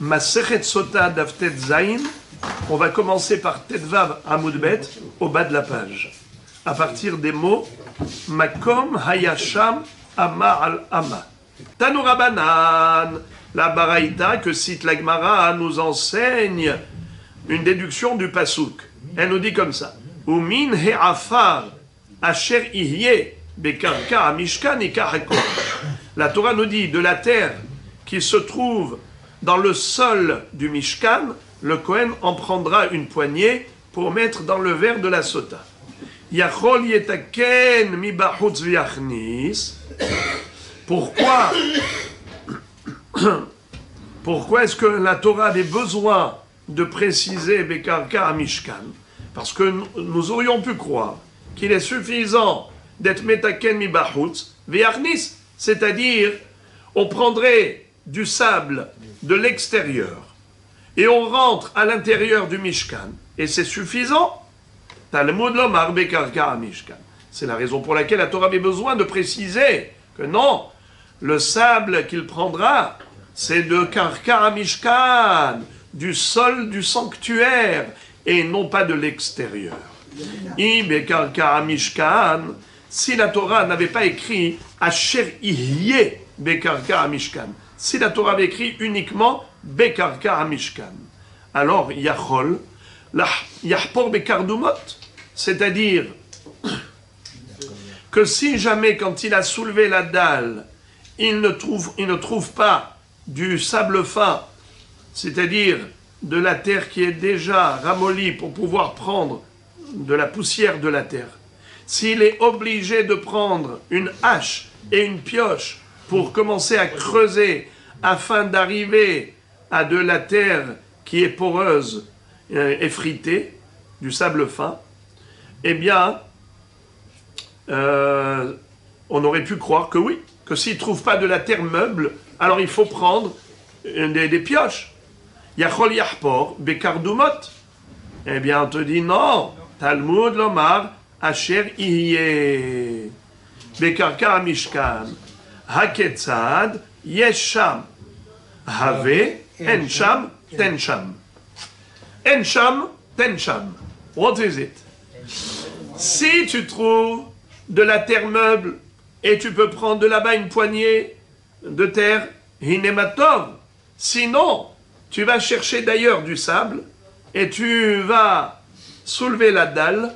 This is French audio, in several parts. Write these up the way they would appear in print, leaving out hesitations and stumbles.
Masechet Sota Daftet Zain. On va commencer par Tetvav Amud Bet, au bas de la page. À partir des mots Makom Hayasham Ama al Ama. Tanu Rabanan, la Baraïta que cite la Gemara nous enseigne une déduction du Pasuk. Elle nous dit comme ça. Umin he'afar asher ihye bekarka amishkan ikahako. La Torah nous dit de la terre qui se trouve dans le sol du Mishkan, le Kohen en prendra une poignée pour mettre dans le verre de la sota. Yachol yetaken mi bachutz v'yachnis. Pourquoi est-ce que la Torah avait besoin de préciser Bekarka à Mishkan? Parce que nous aurions pu croire qu'il est suffisant d'être Metaken mi bachutz v'yachnis, c'est-à-dire on prendrait du sable de l'extérieur et on rentre à l'intérieur du Mishkan et c'est suffisant. Talmud lomar Bekarka à Mishkan. C'est la raison pour laquelle la Torah avait besoin de préciser que non, le sable qu'il prendra, c'est de Karka Mishkan, du sol du sanctuaire, et non pas de l'extérieur. Ibe Karka Mishkan, si la Torah n'avait pas écrit Asher Ihye Bekarka Mishkan, si la Torah avait écrit uniquement Bekarka Mishkan, alors Yachol, Yahpor Bekardumot, c'est-à-dire que si jamais quand il a soulevé la dalle, il ne trouve pas du sable fin, c'est-à-dire de la terre qui est déjà ramollie pour pouvoir prendre de la poussière de la terre, s'il est obligé de prendre une hache et une pioche pour commencer à creuser afin d'arriver à de la terre qui est poreuse, effritée, du sable fin, eh bien, on aurait pu croire que oui, que s'il ne trouve pas de la terre meuble, alors il faut prendre des pioches. Yachol yahpor bekardumot. Eh bien, on te dit non. Talmud lomar asher ihye bekarka mishkan haketzad yesham have ensham tensham. Ensham tensham. What is it? Si tu trouves de la terre meuble et tu peux prendre de là-bas une poignée de terre, hinematov. Sinon, tu vas chercher d'ailleurs du sable et tu vas soulever la dalle,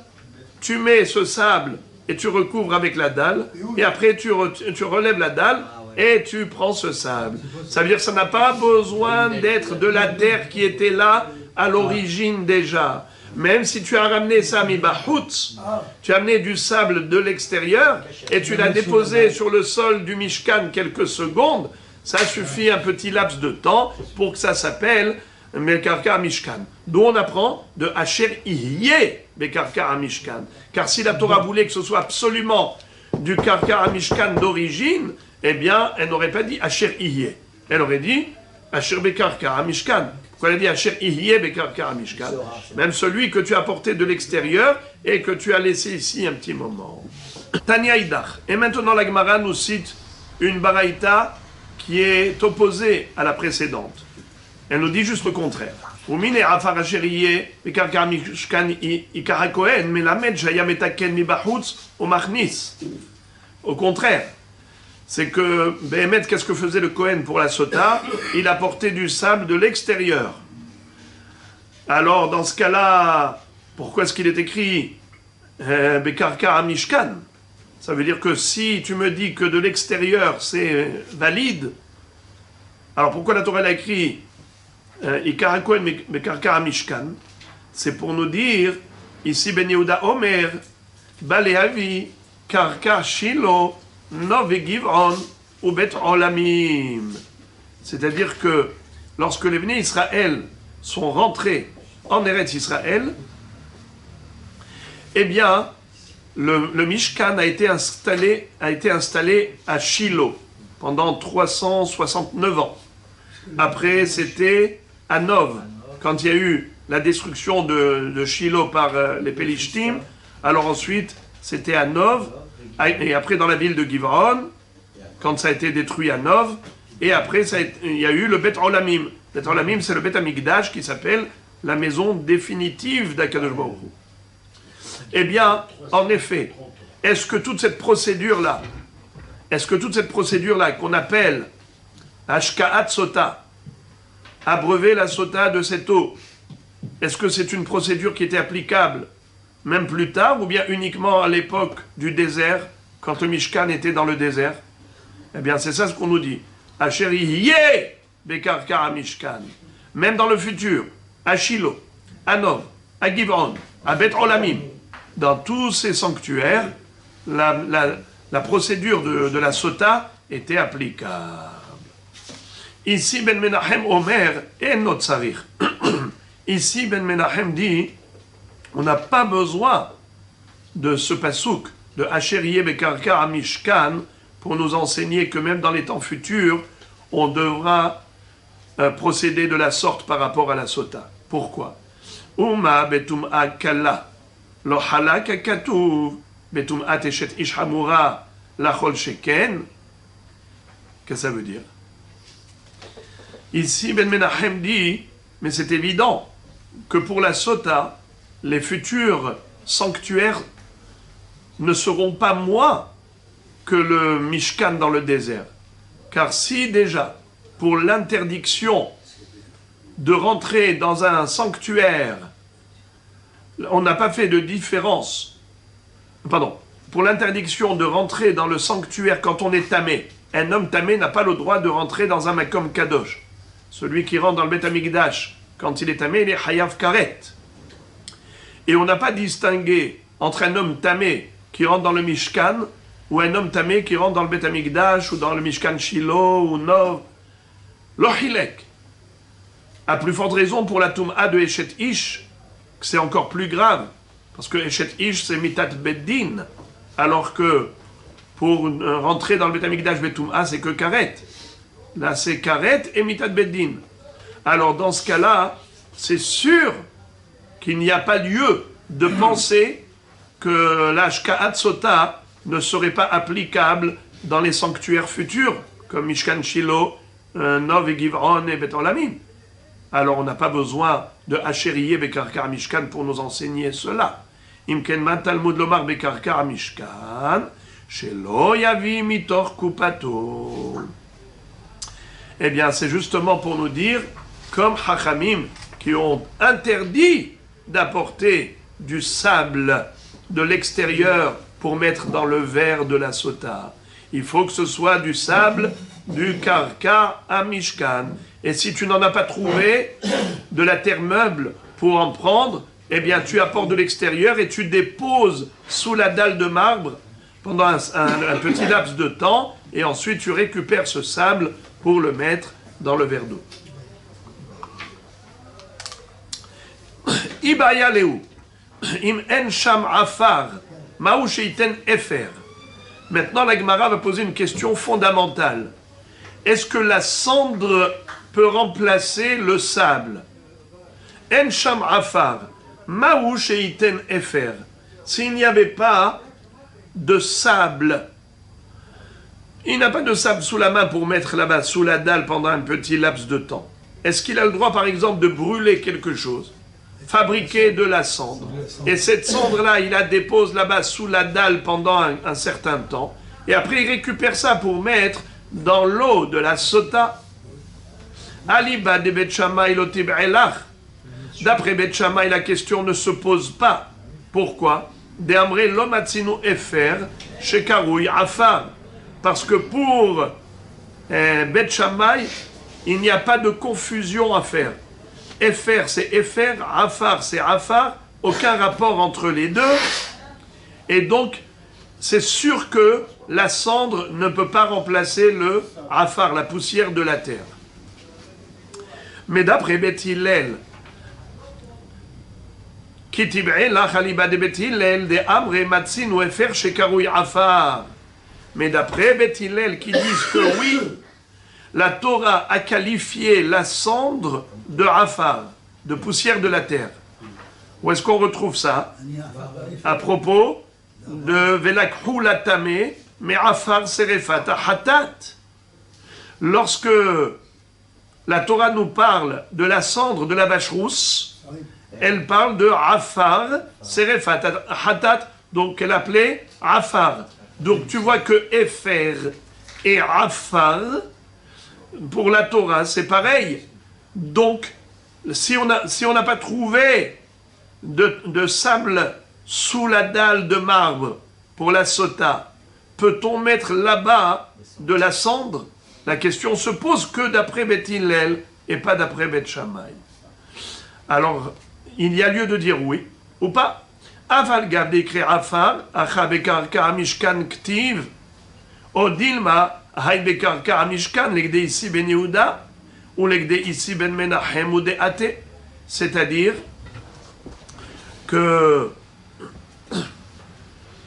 tu mets ce sable et tu recouvres avec la dalle et après tu relèves la dalle et tu prends ce sable. Ça veut dire que ça n'a pas besoin d'être de la terre qui était là à l'origine déjà. Même si tu as ramené ça mi bahutz, tu as amené du sable de l'extérieur et tu l'as déposé sur le sol du Mishkan quelques secondes, ça suffit un petit laps de temps pour que ça s'appelle Bekarka Mishkan. D'où on apprend de Asher Ihye Bekarka Mishkan. Car si la Torah voulait que ce soit absolument du Karka Mishkan d'origine, eh bien, elle n'aurait pas dit Asher Ihye. Elle aurait dit Asher Bekarka Mishkan. Pourquoi elle a dit Asher Ihye Bekarka Mishkan? Même celui que tu as porté de l'extérieur et que tu as laissé ici un petit moment. Tanya Idach. Et maintenant la Gemara nous cite une baraïta qui est opposée à la précédente. Elle nous dit juste le contraire. Umine afar asher ihye bekarka mishkan ikara kohen melamed shaya metaken mi bachutz ou machnis. Au contraire. C'est que, Béhémet, qu'est-ce que faisait le Kohen pour la sota? Il apportait du sable de l'extérieur. Alors, dans ce cas-là, pourquoi est-ce qu'il est écrit Bekarka Mishkan? Ça veut dire que si tu me dis que de l'extérieur, c'est valide, alors pourquoi la Torah l'a écrit Ikara Kohen Bekarka Mishkan? C'est pour nous dire, ici Ben Yehuda Omer, Balehavi, Karka Shilo, ou Bet Olamim. C'est-à-dire que lorsque les Bnei Israël sont rentrés en Eretz Israël, eh bien, le Mishkan a été installé à Shiloh pendant 369 ans. Après, c'était à Nov, quand il y a eu la destruction de Shiloh par les Pélishtim. Alors ensuite, c'était à Nov. Et après, dans la ville de Giv'on, quand ça a été détruit à Nov, et après, il y a eu le Bet Olamim. Bet Olamim, c'est le Bet Amikdash qui s'appelle la maison définitive d'Akadosh Baruch Hu. Eh bien, en effet, est-ce que toute cette procédure-là qu'on appelle Ashka'at Sota, abreuver la Sota de cette eau, est-ce que c'est une procédure qui était applicable même plus tard, ou bien uniquement à l'époque du désert, quand le Mishkan était dans le désert? Eh bien, c'est ça ce qu'on nous dit. Asher yeh bekarkar Mishkan. Même dans le futur, à Shiloh, à Nov, à Giv'on, à Bet Olamim, dans tous ces sanctuaires, la procédure de la Sota était applicable. Ici, Ben Menachem Omer et Notzarich. Ici, Ben Menachem dit, on n'a pas besoin de ce pasouk de Asher yeh bekarkar Mishkan pour nous enseigner que même dans les temps futurs, on devra procéder de la sorte par rapport à la Sota. Pourquoi? Uma betum'a kalla, lo halak katuv, betum'a teshet ish hamura, lachol sheken. Qu'est-ce que ça veut dire? Ici, Ben Menachem dit, mais c'est évident que pour la Sota, les futurs sanctuaires ne seront pas moins que le Mishkan dans le désert. Car si déjà, pour l'interdiction de rentrer dans un sanctuaire, on n'a pas fait de différence, pour l'interdiction de rentrer dans le sanctuaire quand on est tamé, un homme tamé n'a pas le droit de rentrer dans un makom kadosh. Celui qui rentre dans le Bet Amikdash, quand il est tamé, il est hayav karet. Et on n'a pas distingué entre un homme tamé qui rentre dans le Mishkan ou un homme tamé qui rentre dans le Bet Amikdash ou dans le Mishkan Shiloh ou Nov. Lohilek. À plus forte raison pour la Toum'a de Eshet Ish, c'est encore plus grave. Parce que Eshet Ish, c'est Mitat Beddin. Alors que pour rentrer dans le Bet Amikdash Betoum'a, c'est que Karet. Là, c'est Karet et Mitat Beddin. Alors dans ce cas-là, c'est sûr qu'il n'y a pas lieu de penser que l'Ashka'at Sota ne serait pas applicable dans les sanctuaires futurs, comme Mishkan Shiloh, Nov et Giv'on et Bet Olamim. Alors on n'a pas besoin de Asher yeh bekarkar Mishkan pour nous enseigner cela. Imken man Talmud lomar bekarkar Mishkan, shelo yavi mitor kupato. Eh bien, c'est justement pour nous dire, comme Chachamim, qui ont interdit d'apporter du sable de l'extérieur pour mettre dans le verre de la Sota. Il faut que ce soit du sable du Karka à Mishkan. Et si tu n'en as pas trouvé de la terre meuble pour en prendre, eh bien tu apportes de l'extérieur et tu déposes sous la dalle de marbre pendant un petit laps de temps et ensuite tu récupères ce sable pour le mettre dans le verre d'eau. Ibaya Léou, im en sham afar, maou sheiten efer. Maintenant, la Gemara va poser une question fondamentale. Est-ce que la cendre peut remplacer le sable? En sham afar, maou sheiten efer. S'il n'y avait pas de sable, il n'a pas de sable sous la main pour mettre là-bas, sous la dalle, pendant un petit laps de temps. Est-ce qu'il a le droit, par exemple, de brûler quelque chose? Fabriquer de la cendre. Et cette cendre-là, il la dépose là-bas sous la dalle pendant un certain temps. Et après, il récupère ça pour mettre dans l'eau de la sota. Aliba de Bet Shammai lo tib'elach. D'après Bet Shammai, la question ne se pose pas. Pourquoi? De amre lo matzinu efer shekarouy afar. Parce que pour Bet Shammai, il n'y a pas de confusion à faire. Efer, c'est Efer, Afar, c'est Afar, aucun rapport entre les deux. Et donc, c'est sûr que la cendre ne peut pas remplacer le Afar, la poussière de la terre. Mais d'après Beth Hillel, mais d'après Beth Hillel qui disent que oui, la Torah a qualifié la cendre de afar, de poussière de la terre. Où est-ce qu'on retrouve ça? À propos de Velakhu latame, mais afar serefata hatat. Lorsque la Torah nous parle de la cendre de la vache rousse, elle parle de Afar, Serefat, Hatat, donc elle appelait Afar. Donc tu vois que Efer et Afar, pour la Torah, c'est pareil. Donc, si on n'a pas trouvé de sable sous la dalle de marbre pour la sota, peut-on mettre là-bas de la cendre? La question se pose que d'après Beth Hillel et pas d'après Beth Shammai. Alors, il y a lieu de dire oui ou pas. Aval gav d'écrire afar, acha bekarka mishkan ktiv, odilma hay bekarka mishkan, legde ici ben Yehuda, ou legde ici ben Menachem ou de Ate. C'est-à-dire que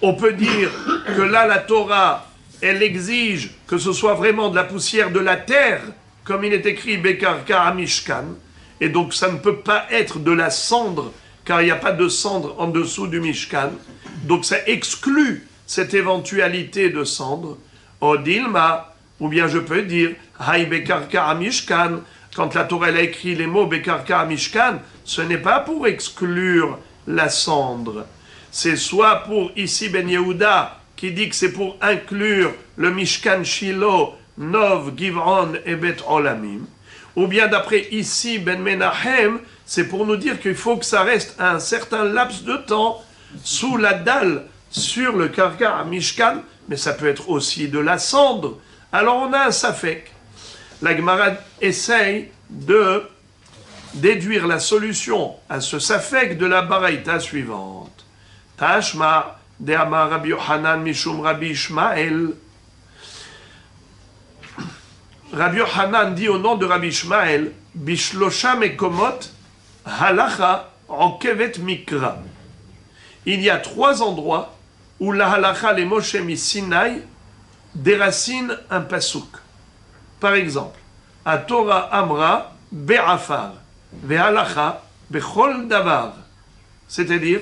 on peut dire que là, la Torah, elle exige que ce soit vraiment de la poussière de la terre, comme il est écrit Bekarka Amishkan, et donc ça ne peut pas être de la cendre, car il n'y a pas de cendre en dessous du Mishkan. Donc ça exclut cette éventualité de cendre. Odilma, ou bien je peux dire Hay Bekarka Amishkan, quand la Torah elle a écrit les mots Bekarka Amishkan, ce n'est pas pour exclure la cendre. C'est soit pour ici Ben Yehuda, qui dit que c'est pour inclure le Mishkan Shiloh, Nov, Givron et Bet Olamim, ou bien d'après ici Ben Menachem, c'est pour nous dire qu'il faut que ça reste un certain laps de temps sous la dalle, sur le Karka à Mishkan, mais ça peut être aussi de la cendre. Alors on a un safek. La Gemara essaye de déduire la solution à ce safek de la baraïta suivante. Tashma de Amar Rabbi Yochanan Mishum Rabbi Ishmael. Rabbi Yochanan dit au nom de Rabbi Ishmael, Bishlosha Mekomot Halacha Okevet Mikra. Il y a 3 endroits où la halacha les Moshe Sinai déracine un pasouk. Par exemple, à Torah Amra Be'afar, Ve'halacha Bechol Davar. C'est-à-dire,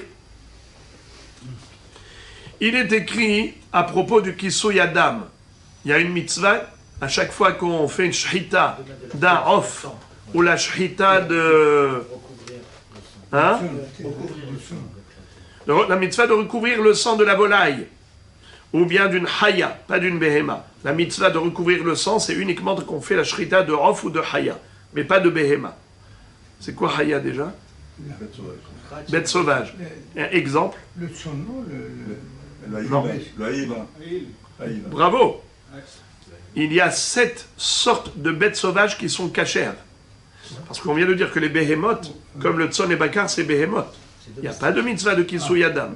il est écrit à propos du Kisui Adam. Il y a une mitzvah, à chaque fois qu'on fait une shchita d'un off, ou la shchita de... Hein? La mitzvah de recouvrir le sang de la volaille, ou bien d'une haya, pas d'une behema. La mitzvah de recouvrir le sang, c'est uniquement quand on fait la shchita de off ou de haya, mais pas de behema. C'est quoi haya déjà? Bête sauvage. Un exemple? Le tsono, Bravo. Il y a 7 sortes de bêtes sauvages qui sont cachères. Parce qu'on vient de dire que les behemoths, comme le tson et bakar, c'est behemoth. Il n'y a pas de mitzvah de kisui adam.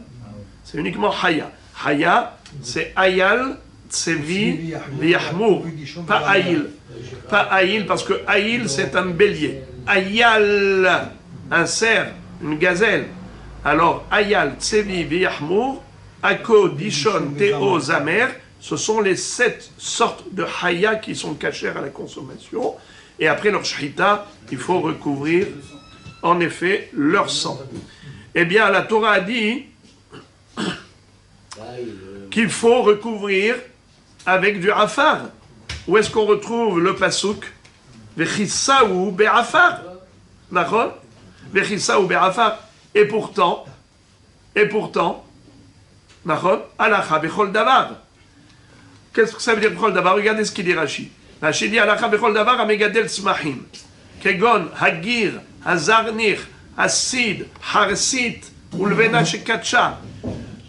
C'est uniquement haya. Haya, c'est ayal, tsevi, yahmour. Pas aïl. Pas aïl, parce que aïl, c'est un bélier. Ayal, un cerf, une gazelle. Alors, ayal, tsevi, yahmour, ako, dishon, théo, zamer, ce sont les 7 sortes de haya qui sont cachères à la consommation. Et après leur shchita, il faut recouvrir, en effet, leur sang. Eh bien, la Torah a dit qu'il faut recouvrir avec du afar. Où est-ce qu'on retrouve le pasouk? Vechissaou be'afar. D'accord? Vechissaou be'afar. Et pourtant, d'accord? Alacha bechol davar. Qu'est-ce que ça veut dire bechol davar? Regardez ce qu'il dit Rashi. Rashi dit alacha bechol davar amegadel smachim. Kegon, hagir, hazarnich, Hasid, Harsit, Ulvena Shekacha,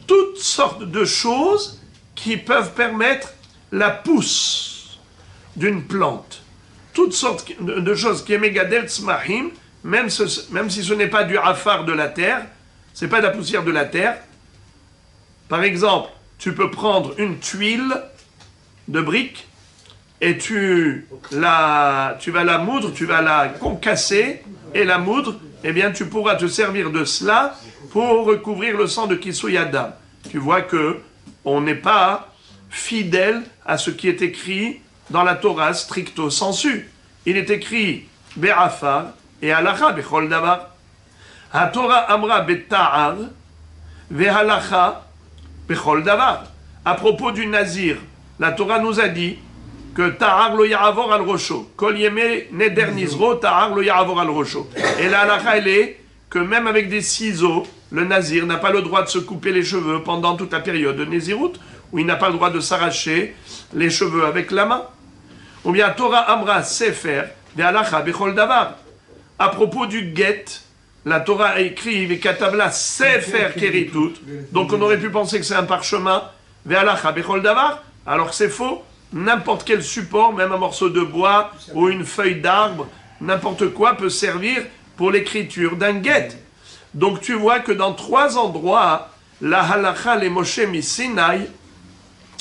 toutes sortes de choses qui peuvent permettre la pousse d'une plante. Toutes sortes de choses qui est Megadel Tzmahim, même si ce n'est pas du afar de la terre, c'est pas de la poussière de la terre. Par exemple, tu peux prendre une tuile de brique et tu vas la moudre, tu vas la concasser et la moudre. Eh bien, tu pourras te servir de cela pour recouvrir le sang de Kisui Adam. Tu vois que on n'est pas fidèle à ce qui est écrit dans la Torah stricto sensu. Il est écrit Be'afar et Halacha Bechol Davar. Ha Torah Amra Be'ta'ar Ve'halacha Bechol Davar. À propos du Nazir, la Torah nous a dit que Tahar lo ya'avor al rosho. Kol yeme neder nizro, Tahar lo ya'avor al rosho. Et la halakha, elle est que même avec des ciseaux, le nazir n'a pas le droit de se couper les cheveux pendant toute la période de Nézirut, où il n'a pas le droit de s'arracher les cheveux avec la main. Ou bien Torah Amra Sefer, de halakha bechol davar. À propos du get, la Torah a écrit Vekatabla Sefer Keritut, donc on aurait pu penser que c'est un parchemin, ve halakha bechol davar, alors que c'est faux. N'importe quel support, même un morceau de bois ou une feuille d'arbre, n'importe quoi peut servir pour l'écriture d'un guet. Donc tu vois que dans 3 endroits, la halakha les Moshe Misinaï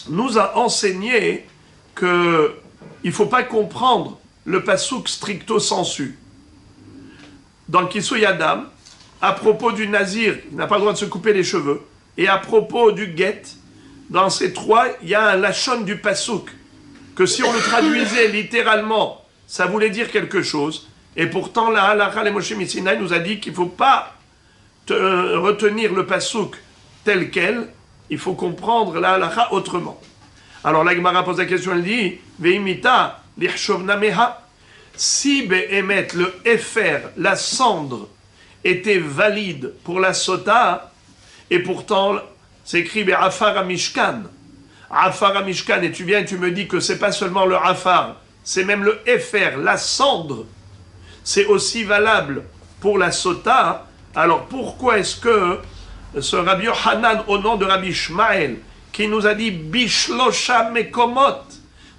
nous a enseigné que il ne faut pas comprendre le pasuk stricto sensu. Dans le Kisui Adam, à propos du nazir, il n'a pas le droit de se couper les cheveux, et à propos du guet, dans ces 3, il y a un lachon du pasuk, que si on le traduisait littéralement, ça voulait dire quelque chose, et pourtant la halakha les Moshe Misinaï nous a dit qu'il ne faut pas retenir le pasuk tel quel, il faut comprendre la halakha autrement. Alors la Gemara pose la question, elle dit Veimita lichshovna meha. Si be'emet le efer, la cendre, était valide pour la sota, et pourtant c'est écrit be'afar amishkan. Afar amishkan, et tu viens et tu me dis que c'est pas seulement le afar, c'est même le efer, la cendre, c'est aussi valable pour la sota. Alors pourquoi est-ce que ce Rabbi Yochanan, au nom de Rabbi Shmael, qui nous a dit Bishlosha Mekomot,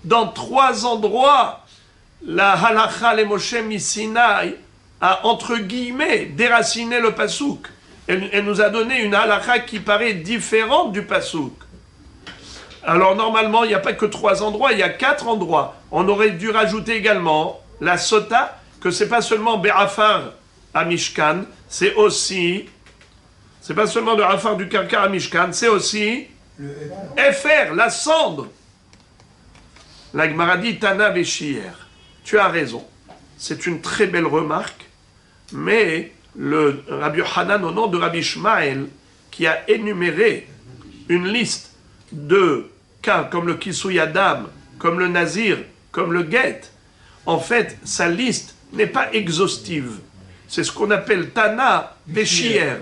dans 3 endroits, la halakha les Moshe Misinaï a entre guillemets déraciné le pasouk. Elle nous a donné une halakha qui paraît différente du pasouk. Alors normalement, il n'y a pas que 3 endroits, il y a 4 endroits. On aurait dû rajouter également la sota, que c'est pas seulement Be'afar à Mishkan, c'est aussi, c'est pas seulement le Afar du Karkar à Mishkan, c'est aussi Efer, la cendre. La Gemara dit Tana Veshier. Tu as raison. C'est une très belle remarque, mais le Rabbi Yochanan, au nom de Rabbi Shmael, qui a énuméré une liste de cas comme le Kisui Adam, comme le Nazir, comme le Get, en fait, sa liste n'est pas exhaustive. C'est ce qu'on appelle Tana Veshier.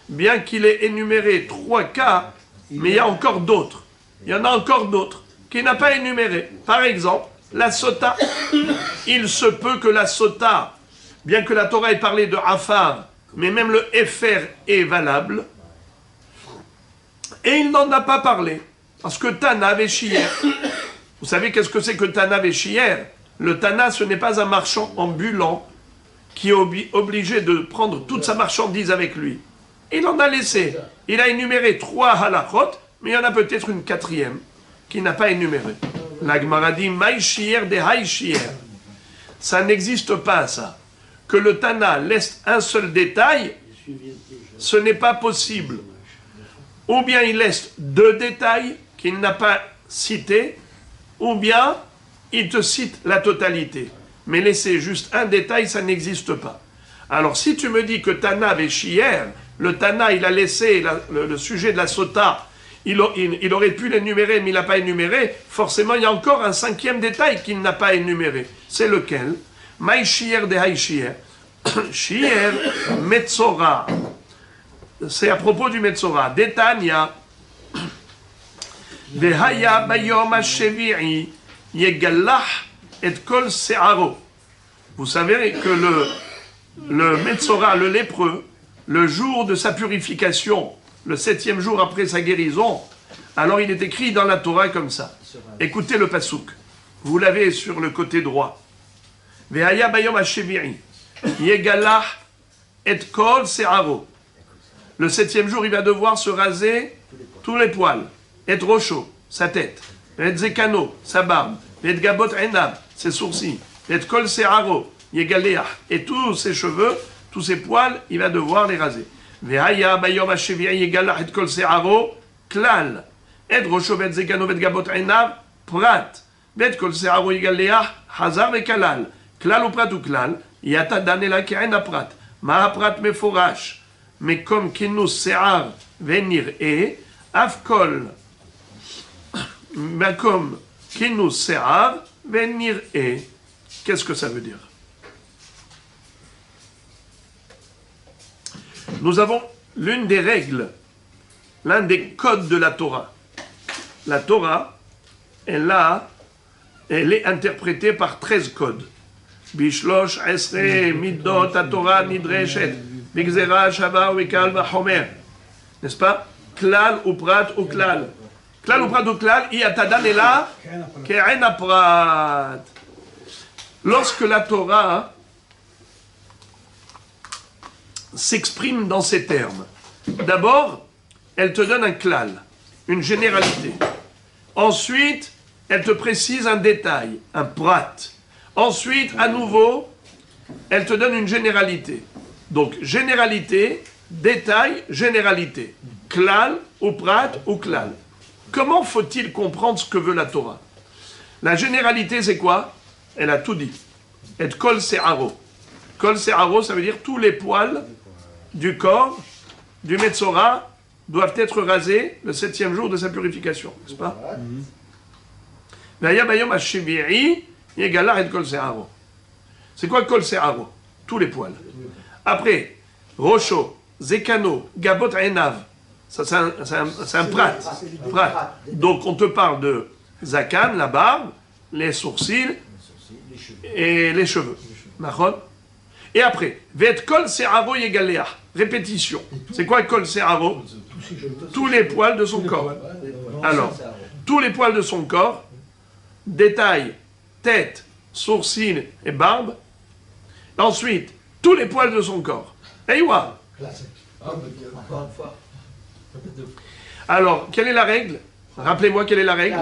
Bien qu'il ait énuméré 3 cas, mais il y a encore d'autres. Il y en a encore d'autres qu'il n'a pas énumérés. Par exemple, la sota. Il se peut que la sota, bien que la Torah ait parlé de Afar, mais même le Efer est valable. Et il n'en a pas parlé. Parce que Tana Veshier. Vous savez qu'est-ce que c'est que Tana Veshier? Le Tana, ce n'est pas un marchand ambulant qui est obligé de prendre toute sa marchandise avec lui. Il en a laissé. Il a énuméré 3 halachot, mais il y en a peut-être une 4e qui n'a pas énuméré. La Gemara dit Maï shier de haï shier. Ça n'existe pas, ça. Que le Tana laisse un seul détail, ce n'est pas possible. Ou bien il laisse 2 détails qu'il n'a pas cités, ou bien il te cite la totalité. Mais laisser juste un détail, ça n'existe pas. Alors si tu me dis que Tana Veshier, le Tana, il a laissé le sujet de la sota, il aurait pu l'énumérer, mais il n'a pas énuméré, forcément il y a encore un 5e détail qu'il n'a pas énuméré. C'est lequel? Maï shier de haï shier. Shier Metzora. C'est à propos du Metzora. Detania. Vehaya bayom ha-shevi'i yegallah et kol se'aro. Vous savez que le Metzora, le lépreux, le jour de sa purification, le 7e jour après sa guérison, alors il est écrit dans la Torah comme ça. Écoutez le pasouk. Vous l'avez sur le côté droit. Ve'aya bayom ha-shevi'i yegallah et kol se'aro. Le 7e jour, il va devoir se raser tous les poils. Et rocho, sa tête. Et zekano, sa barbe. Et gabot enab, ses sourcils. Et kol se'aro, yegaléah. Et tous ses cheveux, tous ses poils, il va devoir les raser. Ve'aya bayom ha-shevi'i yegalah et kol se'aro, klal. Et rocho, et zekano, et gabot enab, prat. Et kol se'aro, yegaléah, hazar ve kalal. Klal ou prat ou klal, yata danela ke'ena prat. Ma prat meforash. Mais comme kinus se'ar venir afkol, comme kinus se'ar venir et. Qu'est-ce que ça veut dire? Nous avons l'une des règles, l'un des codes de la Torah. La Torah, elle est interprétée par 13 codes. Bishlosh, Esre, Midot, Torah, Nidreshet, Bigzera, Shava, Wekal, Vahomer. N'est-ce pas? Klal ou prat ou klal. Klal ou prat ou klal, Iatadan est là, Ke'en aprat. Lorsque la Torah s'exprime dans ces termes, d'abord, elle te donne un klal, une généralité. Ensuite, elle te précise un détail, un prat. Ensuite, à nouveau, elle te donne une généralité. Donc, généralité, détail, généralité. Klal ou prat ou klal. Comment faut-il comprendre ce que veut la Torah? La généralité, c'est quoi? Elle a tout dit. Et kol se'aro. Kol se'aro, ça veut dire tous les poils du corps, du Metzora, doivent être rasés le 7e jour de sa purification. N'est-ce pas? C'est quoi kol se'aro? Tous les poils. Après, Rocho, Zekano, Gabot Enav. Ça, c'est un prat. Donc, on te parle de Zakan, la barbe, les sourcils et les cheveux. Et après, Vet kol se'aro yegalea. Répétition. C'est quoi kol se'aro? Tous les poils de son corps. Alors, tous les poils de son corps, détail, tête, sourcils et barbe. Ensuite, tous les poils de son corps. Eywa. Alors, quelle est la règle? Rappelez-moi quelle est la règle?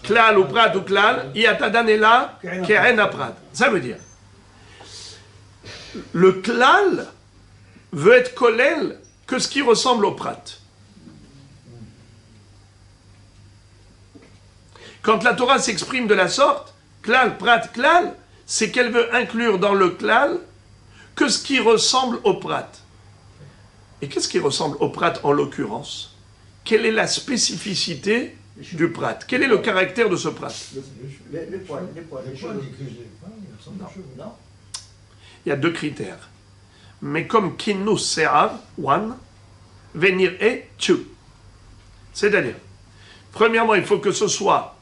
Klal ou prat ou klal, Iatadanela, Ke'en aprat. Ça veut dire, le klal veut être kolel que ce qui ressemble au prat. Quand la Torah s'exprime de la sorte, klal, prat, klal, c'est qu'elle veut inclure dans le klal que ce qui ressemble au prat. Et qu'est-ce qui ressemble au prat en l'occurrence? Quelle est la spécificité du prat? Quel est le caractère de ce prat? Les poils. Non. Il y a 2 critères. Mais comme kinus se'ar, one, venir et tu. C'est-à-dire, premièrement, il faut que ce soit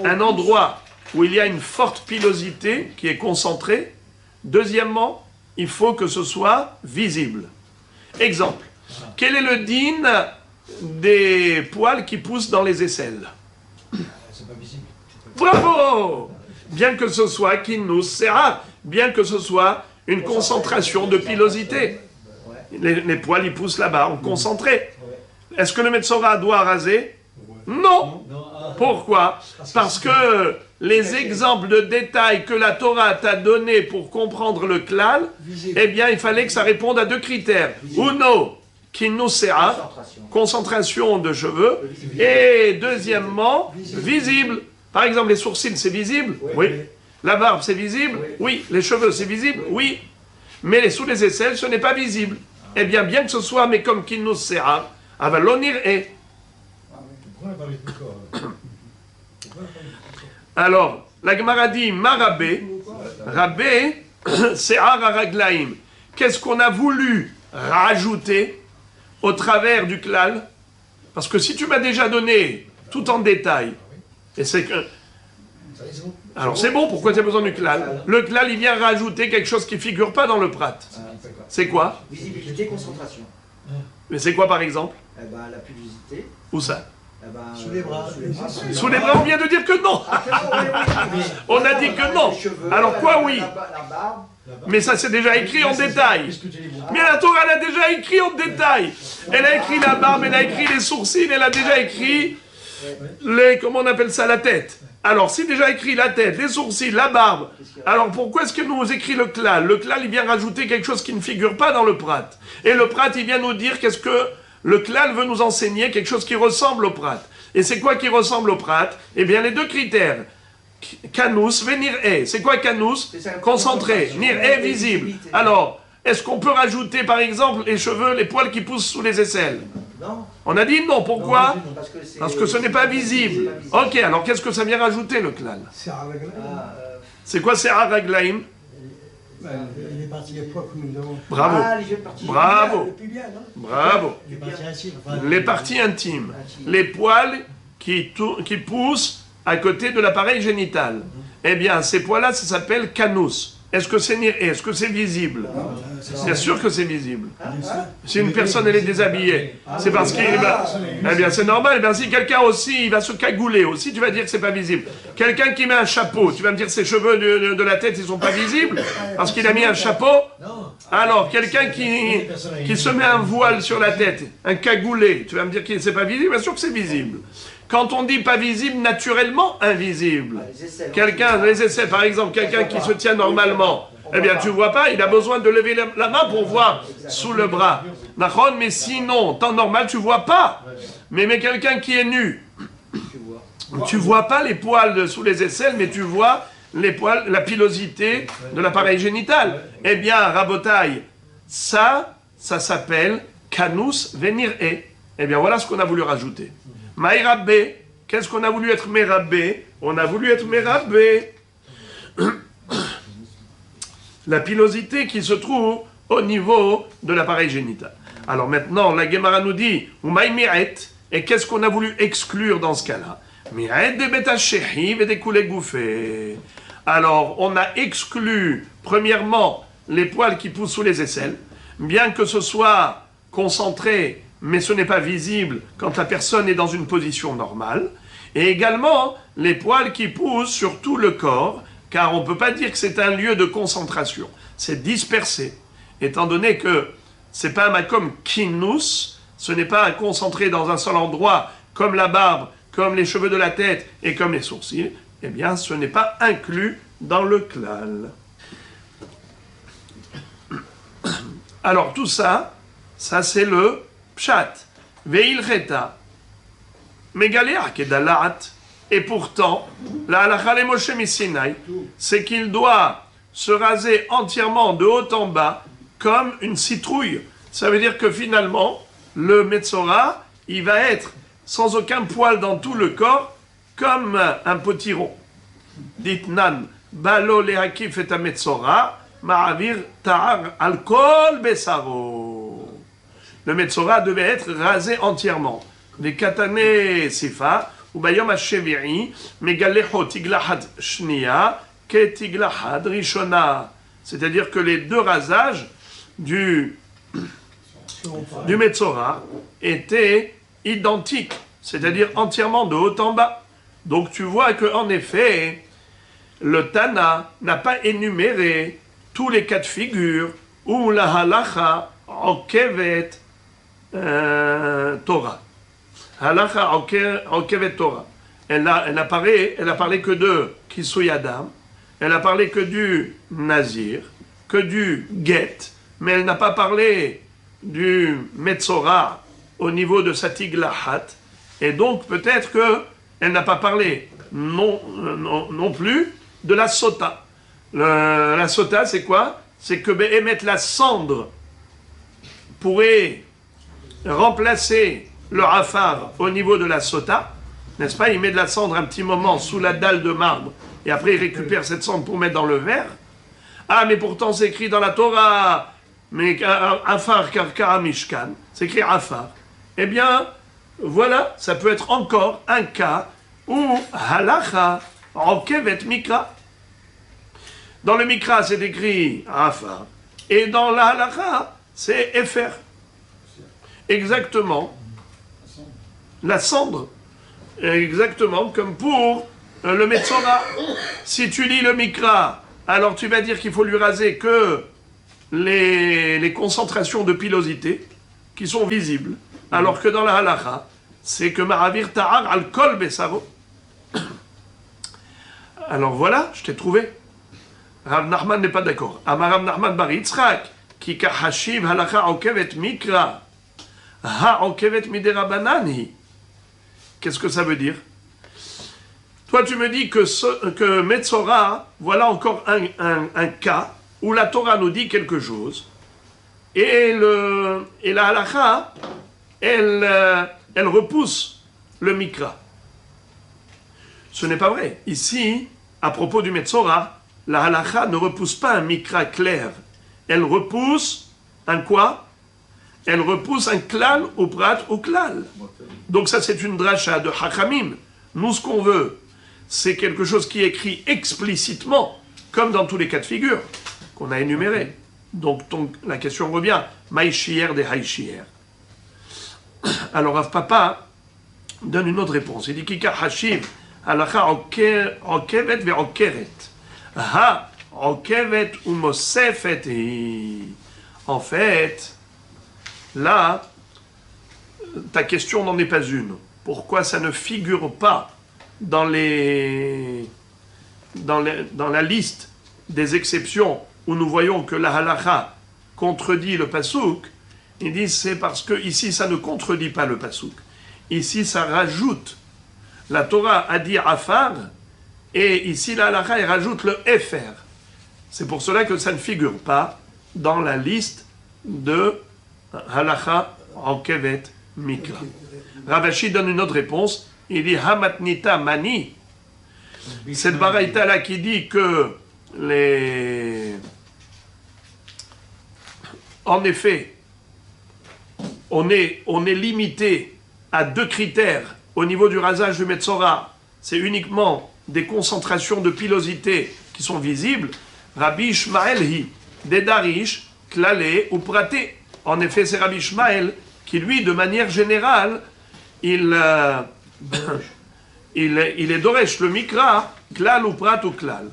un endroit où il y a une forte pilosité qui est concentrée. Deuxièmement, il faut que ce soit visible. Exemple, quel est le din des poils qui poussent dans les aisselles? C'est pas visible. Bravo! Bien que ce soit kinus se'ar, bien que ce soit une concentration de pilosité. Les poils, ils poussent là-bas, en concentré. Est-ce que le Metzora doit raser? Non. Pourquoi? Parce que les exemples de détails que la Torah t'a donnés pour comprendre le klal, eh bien, il fallait que ça réponde à 2 critères. Uno, kinusea, concentration de cheveux, et deuxièmement, visible. Par exemple, les sourcils, c'est visible? Oui. La barbe, c'est visible? Oui. Les cheveux, c'est visible? Oui. Mais sous les aisselles, ce n'est pas visible. Eh bien, bien que ce soit, mais comme kinusea, avalonir est. Alors, la Gemara dit, Marabé, Rabé, Se'ar Araglaim. Qu'est-ce qu'on a voulu rajouter au travers du klal? Parce que si tu m'as déjà donné tout en détail, et c'est que... Alors c'est bon, pourquoi tu as besoin du klal? Le klal, il vient rajouter quelque chose qui ne figure pas dans le prat. C'est quoi? Visibilité, concentration. Mais c'est quoi par exemple? Eh ben, la pilosité. Où ça? Eh ben, Sous les bras. Sous les bras, on vient de dire que non. On a dit que non. Alors quoi, oui? La barbe. Mais ça c'est déjà écrit en détail. Mais la Torah, elle a déjà écrit en détail. Elle a écrit la barbe, elle a écrit les sourcils, elle a déjà écrit les, comment on appelle ça, la tête. Alors, si déjà écrit la tête, les sourcils, la barbe, alors pourquoi est-ce que nous écrit le klal? Le klal, il vient rajouter quelque chose qui ne figure pas dans le prat. Et le prat, il vient nous dire qu'est-ce que le klal veut nous enseigner, quelque chose qui ressemble au prat. Et c'est quoi qui ressemble au prat? Eh bien, les 2 critères. Kanus, venir est. C'est quoi kanus? Concentré. Nir est visible. Alors, est-ce qu'on peut rajouter, par exemple, les cheveux, les poils qui poussent sous les aisselles? Non. On a dit non, pourquoi? Parce que ce n'est pas visible. C'est pas visible. Ok, alors qu'est-ce que ça vient rajouter le klal? C'est à régler. C'est quoi c'est Haraglaim? Il est parti les poids que nous avons. Bravo, Ah, les jeunes parties. bravo, Le plus bien, non? bravo. Il est parti assis. Enfin, Les parties intimes, les poils qui poussent à côté de l'appareil génital. Eh bien, ces poils-là, ça s'appelle canus. Est-ce que c'est visible? Bien sûr que c'est visible. Si une personne elle est déshabillée, c'est parce qu'il eh bien c'est normal. Eh bien, si quelqu'un aussi il va se cagouler aussi, tu vas dire que c'est pas visible. Quelqu'un qui met un chapeau, tu vas me dire que ses cheveux de la tête ils sont pas visibles parce qu'il a mis un chapeau. Alors quelqu'un qui se met un voile sur la tête, un cagoulé, tu vas me dire que c'est pas visible. Bien sûr que c'est visible. Quand on dit pas visible, naturellement invisible. Les aisselles, par exemple, quelqu'un qui se tient normalement, eh bien tu vois pas, il a besoin de lever la main pour voir sous le bras. Mais sinon, temps normal, tu vois pas. Mais quelqu'un qui est nu, tu vois pas les poils sous les aisselles, mais tu vois les poils, la pilosité de l'appareil génital. Eh bien, Rabotaï, ça s'appelle Canus venir e. Eh bien, voilà ce qu'on a voulu rajouter. Maïrabé, qu'est-ce qu'on a voulu être Mérabé? On a voulu être Mérabé. La pilosité qui se trouve au niveau de l'appareil génital. Alors maintenant, la Gemara nous dit, ou Maïmiret, et qu'est-ce qu'on a voulu exclure dans ce cas-là? Miret de Betashehiv et des coulées gouffées. Alors, on a exclu, premièrement, les poils qui poussent sous les aisselles, bien que ce soit concentré, mais ce n'est pas visible quand la personne est dans une position normale, et également les poils qui poussent sur tout le corps, car on ne peut pas dire que c'est un lieu de concentration, c'est dispersé, étant donné que ce n'est pas un makom kinous, ce n'est pas un concentré dans un seul endroit, comme la barbe, comme les cheveux de la tête et comme les sourcils, eh bien ce n'est pas inclus dans le klal. Alors tout ça, c'est le pshat. Veilcheta, megaléa kedalat. Et pourtant, la halakha le Moshe Misinaï, c'est qu'il doit se raser entièrement de haut en bas comme une citrouille. Ça veut dire que finalement, le Metzora, il va être sans aucun poil dans tout le corps, comme un potiron. Ditnan, balo lehakif et Metzora, ma'avir ta'ar al-kol besaro. Le Metzora devait être rasé entièrement. Les katane sifa, ou bayom ha-shevi'i, megalecho tiglahad shnia, ke tiglahad rishona. C'est-à-dire que les deux rasages du Metzora étaient identiques, c'est-à-dire entièrement de haut en bas. Donc tu vois qu'en effet, le Tana n'a pas énuméré tous les cas de figure où la halacha okevet Torah. Halacha okevet Torah. Elle a parlé que de Kisui Adam, elle a parlé que du Nazir, que du Get, mais elle n'a pas parlé du Metzora au niveau de sa Tiglahat, et donc peut-être qu'elle n'a pas parlé non plus de la Sota. La Sota, c'est quoi? C'est que émettre la cendre pourrait remplacer le Afar au niveau de la Sota, n'est-ce pas? Il met de la cendre un petit moment sous la dalle de marbre, et après il récupère cette cendre pour mettre dans le verre. Ah, mais pourtant c'est écrit dans la Torah, mais Afar Karkara Mishkan, c'est écrit Afar. Eh bien, voilà, ça peut être encore un cas où Halacha Okevet Mikra. Dans le Mikra, c'est écrit Afar, et dans la Halacha, c'est Efer. Exactement. La cendre. Exactement comme pour le Metzora. Si tu lis le Mikra, alors tu vas dire qu'il faut lui raser que les concentrations de pilosité qui sont visibles. Alors que dans la halacha, c'est que Maravir Ta'ar al-Kol Besaro. Alors voilà, je t'ai trouvé. Rav Nachman n'est pas d'accord. Amar Rav Nachman bar Yitzchak, ki kahashiv halacha okevet mikra, ha okevet miderabanani. Qu'est-ce que ça veut dire? Toi, tu me dis que Metzora, voilà encore un cas où la Torah nous dit quelque chose, et la halacha elle repousse le mikra. Ce n'est pas vrai. Ici, à propos du Metzora, la halakha ne repousse pas un mikra clair. Elle repousse un quoi? Elle repousse un klal ou prat ou klal. Donc ça, c'est une dracha de Hachamim. Nous, ce qu'on veut, c'est quelque chose qui est écrit explicitement, comme dans tous les cas de figure qu'on a énumérés. Donc la question revient, maïchier des haïchier. Alors Rav Papa donne une autre réponse. Il dit Kika Hashiv, halakha okevet ve'okeret. Ha, okevet umosefet. En fait, là, ta question n'en est pas une. Pourquoi ça ne figure pas dans la liste des exceptions où nous voyons que la halakha contredit le pasouk? Ils disent c'est parce que ici ça ne contredit pas le pasouk. Ici ça rajoute. La Torah a dit afar et ici la halakha elle rajoute le efer. C'est pour cela que ça ne figure pas dans la liste de halakha en kevet mikra. Ravashi donne une autre réponse. Il dit hamatnita mani. Cette baraïta là qui dit que en effet, on est limité à 2 critères au niveau du rasage du Metzora. C'est uniquement des concentrations de pilosité qui sont visibles. Rabbi Ishmael hi, Dedarish, Klale ou Praté. En effet, c'est Rabbi Ishmael qui, lui, de manière générale, il est Doresh, le Mikra, Klal ou Prat ou Klal.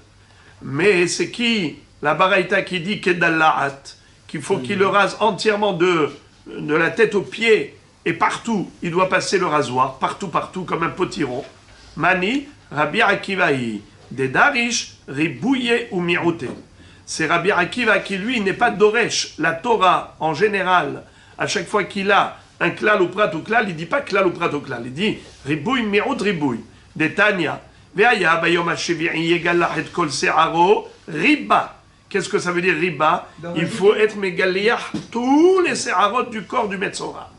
Mais c'est qui, la Baraïta qui dit Kedallahat, qu'il faut qu'il le rase entièrement de la tête aux pieds et partout, il doit passer le rasoir, partout, comme un potiron. Mani, Rabbi Akivahi, des Darish, Ribouye ou Mirouté. C'est Rabbi Akiva qui, lui, n'est pas Doresh. La Torah, en général, à chaque fois qu'il a un klal ou prat ou klal, il ne dit pas klal ou prat ou klal, il dit Ribouye, Mirout, Ribouye. Des Tanya. Veaya, Bayom Hashevi'i, Yegalah et Kol Se'aro, Riba. Qu'est-ce que ça veut dire riba? Il faut être mégaliah tous les séharot du corps du Metzora.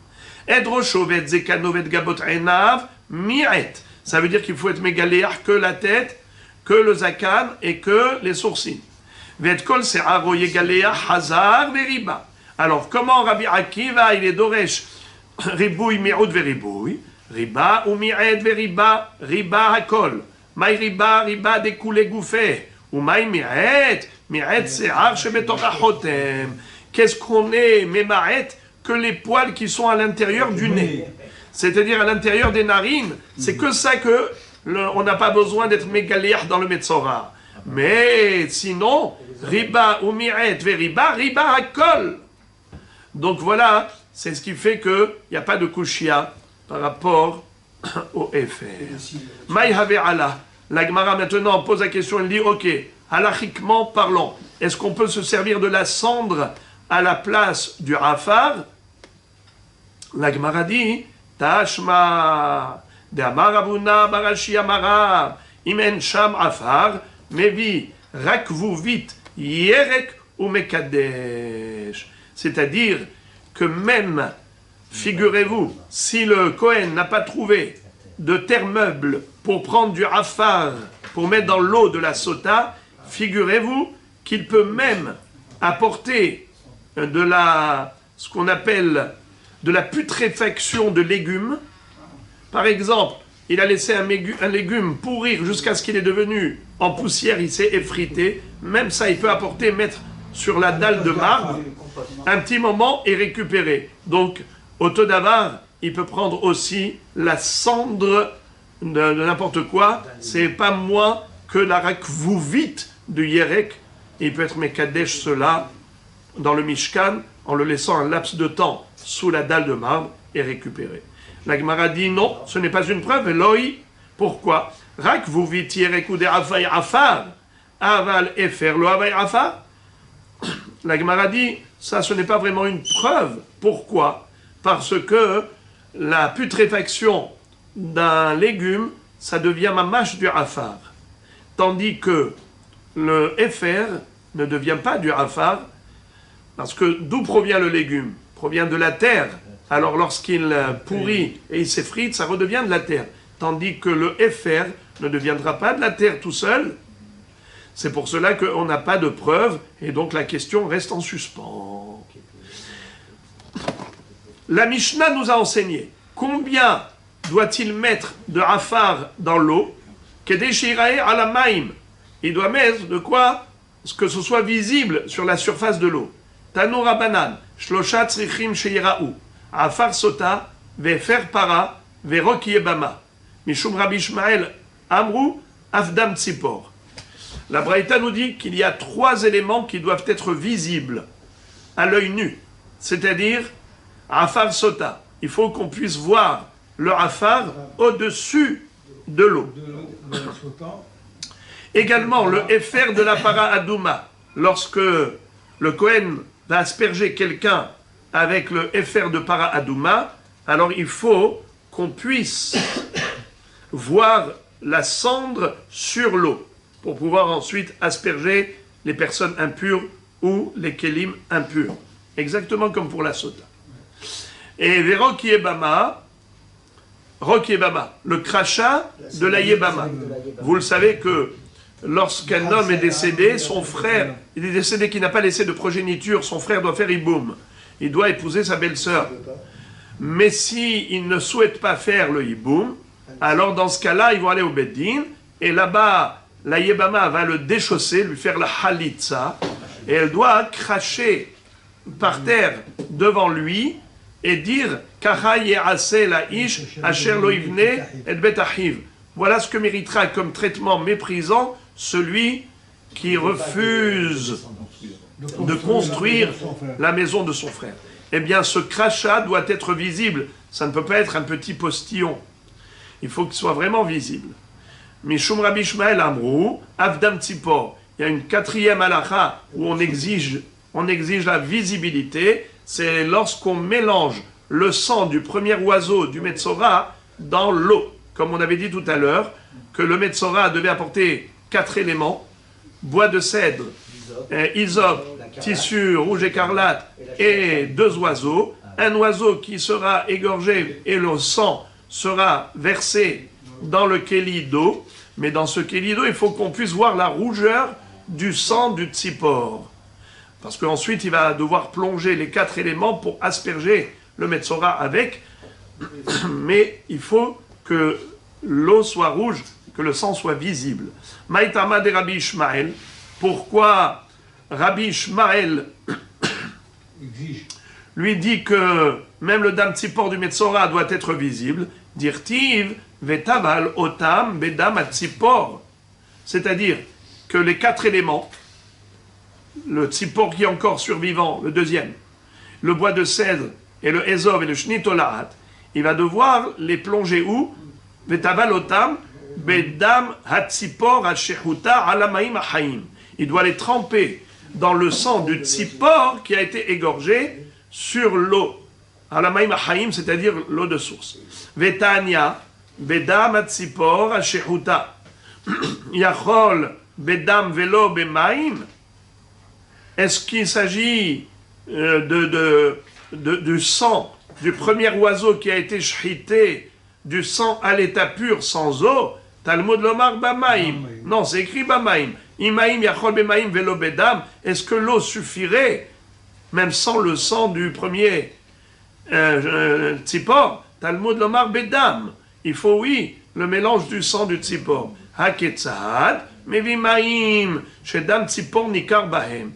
Edroshovet, zekanovet, gabot, enav, mi'et. Ça veut dire qu'il faut être mégaliah que la tête, que le zakan et que les sourcils. Vet kol se'aro yegaliah hazar veriba. Alors comment Rabbi Akiva il est doresh ribouy mi'oud veribouy, riba ou mi'et veriba, riba hakol. Maï riba, riba découlé gouffé. Ou maï mi'et. Qu'est-ce qu'on est, mémaret, que les poils qui sont à l'intérieur du nez, c'est-à-dire à l'intérieur des narines. C'est que ça que on n'a pas besoin d'être mégaléach dans le Metzora. Mais sinon, riba ou mi'et veriba, riba hakol. Donc voilà, c'est ce qui fait qu'il n'y a pas de kushia par rapport au effet. Maï have Allah. La Gemara maintenant pose la question, elle dit ok. Halachiquement parlant, est-ce qu'on peut se servir de la cendre à la place du afar? La Gemara dit, Tashma, de Amarabuna, Barashi Amara, Imen Sham Afar, Mevi, Rakvu vite, Yerek ou Mekadesh. C'est-à-dire que même, figurez-vous, si le Kohen n'a pas trouvé de terre meuble pour prendre du afar, pour mettre dans l'eau de la sota, figurez-vous qu'il peut même apporter ce qu'on appelle de la putréfaction de légumes. Par exemple, il a laissé un légume pourrir jusqu'à ce qu'il est devenu en poussière, il s'est effrité. Même ça, il peut apporter, mettre sur la dalle de marbre, un petit moment et récupérer. Donc, au Todavar, il peut prendre aussi la cendre de n'importe quoi. C'est pas moins que la rakvouvite de Yerek, il peut être Mekadesh cela dans le Mishkan en le laissant un laps de temps sous la dalle de marbre et récupérer. La Gemara dit non, ce n'est pas une preuve. Eloi, pourquoi? Rakvouvit Yerek ou de Avay Afar, Aval Efer lo Avay Afar. La Gemara dit ça, ce n'est pas vraiment une preuve. Pourquoi? Parce que la putréfaction d'un légume, ça devient mamash du Afar. Tandis que le Efer ne devient pas du Afar, parce que d'où provient le légume? Provient de la terre alors lorsqu'il pourrit et il s'effrite, ça redevient de la terre. Tandis que le Efer ne deviendra pas de la terre tout seul. C'est pour cela qu'on n'a pas de preuve, et donc la question reste en suspens. La Mishnah nous a enseigné combien doit-il mettre de afar dans l'eau, kedeshirae ala maim. Il doit mettre de quoi? Que ce soit visible sur la surface de l'eau. Tanu Rabanan, shlosha tzrichim sheyiraou, afar sota, vefer para, verok yebama. Mishum Rabbi Ishmael amrou, afdam tzipor. La Braïta nous dit qu'il y a 3 éléments qui doivent être visibles à l'œil nu, c'est-à-dire afar sota. Il faut qu'on puisse voir le afar au-dessus de l'eau. Également, le Efer de la para adouma. Lorsque le Kohen va asperger quelqu'un avec le Efer de para adouma, alors il faut qu'on puisse voir la cendre sur l'eau pour pouvoir ensuite asperger les personnes impures ou les kélim impurs. Exactement comme pour la sota. Et Verok Yebama, Rok Yebama, le crachat de la Yebama. Vous le savez que lorsqu'un homme est décédé, son frère, il est décédé qui n'a pas laissé de progéniture, son frère doit faire Iboum. Il doit épouser sa belle-sœur. Mais s'il ne souhaite pas faire le Iboum, alors dans ce cas-là, ils vont aller au Beddin, et là-bas, la Yebama va le déchausser, lui faire la Halitza, et elle doit cracher par terre devant lui, et dire Kacha ye'ase la ish asher lo ivne et bet achiv. Voilà ce que méritera comme traitement méprisant celui qui refuse de construire la maison de son frère. Eh bien, ce crachat doit être visible. Ça ne peut pas être un petit postillon. Il faut qu'il soit vraiment visible. Mishum Rabbi Ishmael Amrou, Avdam Tzipor. Il y a une 4e halakha où on exige la visibilité. C'est lorsqu'on mélange le sang du premier oiseau du Metzora dans l'eau. Comme on avait dit tout à l'heure, que le Metzora devait apporter 4 éléments, bois de cèdre, hysope, tissu rouge écarlate et 2 oiseaux. Un oiseau qui sera égorgé et le sang sera versé dans le kéli d'eau. Mais dans ce kéli d'eau, il faut qu'on puisse voir la rougeur du sang du tzipor. Parce qu'ensuite, il va devoir plonger les 4 éléments pour asperger le Metzora avec. Mais il faut que l'eau soit rouge, que le sang soit visible. Maïtama de Rabbi Ishmael. Pourquoi Rabbi Ishmael lui dit que même le dam tzipor du Metzora doit être visible? Dirtiv vetaval otam bedam tzipor. C'est-à-dire que les 4 éléments, le tzipor qui est encore survivant, le deuxième, le bois de cèdre et le ezov et le shnitolahat, il va devoir les plonger où? Vetaval otam bedam hatzipor hashehuta alamaim achaim. Il doit les tremper dans le sang du tzipor qui a été égorgé sur l'eau. Alamaim achaim, c'est-à-dire l'eau de source. Vetania bedam hatzipor hashehuta. Yachol bedam velo bemaim. Est-ce qu'il s'agit du sang du premier oiseau qui a été shchité, du sang à l'état pur sans eau? Talmud lomar bamaim. Non, c'est écrit bamaim. Imaim yachol bemaim velo bedam. Est-ce que l'eau suffirait, même sans le sang du premier tzipor? Talmud lomar bedam. Il faut, oui, le mélange du sang du tzipor. Haketzad, mevimaim, shedam tzipor nikar bahem.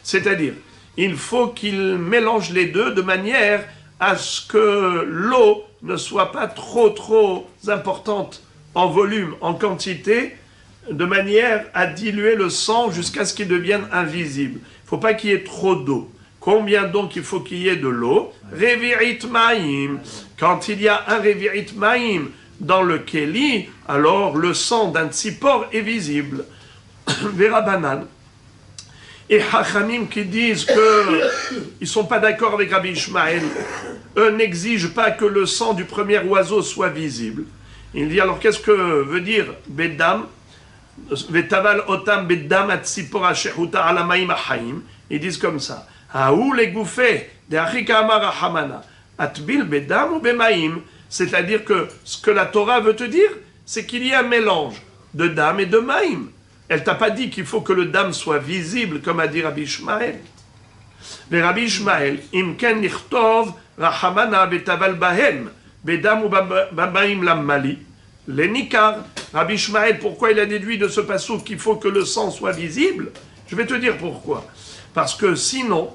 C'est-à-dire, il faut qu'il mélange les deux de manière à ce que l'eau ne soit pas trop importante en volume, en quantité, de manière à diluer le sang jusqu'à ce qu'il devienne invisible. Il ne faut pas qu'il y ait trop d'eau. Combien donc il faut qu'il y ait de l'eau? Revirit maïm. Quand il y a un revirit maïm dans le kéli, alors le sang d'un tzipor est visible. Vera banane. Et Hachamim qui disent qu'ils ne sont pas d'accord avec Rabbi Ishmael, eux n'exigent pas que le sang du premier oiseau soit visible. Il dit alors qu'est-ce que veut dire Bedam? Vetaval otam bedam atzipor ashehuta alamaim achaim. Ils disent comme ça. Haou les gouffés de Achika Amara Hamana. Atbil bedam ou bemaim. C'est-à-dire que ce que la Torah veut te dire, c'est qu'il y a un mélange de dam et de maïm. Elle t'a pas dit qu'il faut que le dam soit visible, comme a dit Rabbi Ishmael. Mais Rabbi Ishmael, im ken nichtov rahamana betaval bahem, bedam ou bamaim lammali, l'énikar. Rabbi Ishmael, pourquoi il a déduit de ce passouk qu'il faut que le sang soit visible? Je vais te dire pourquoi. Parce que sinon,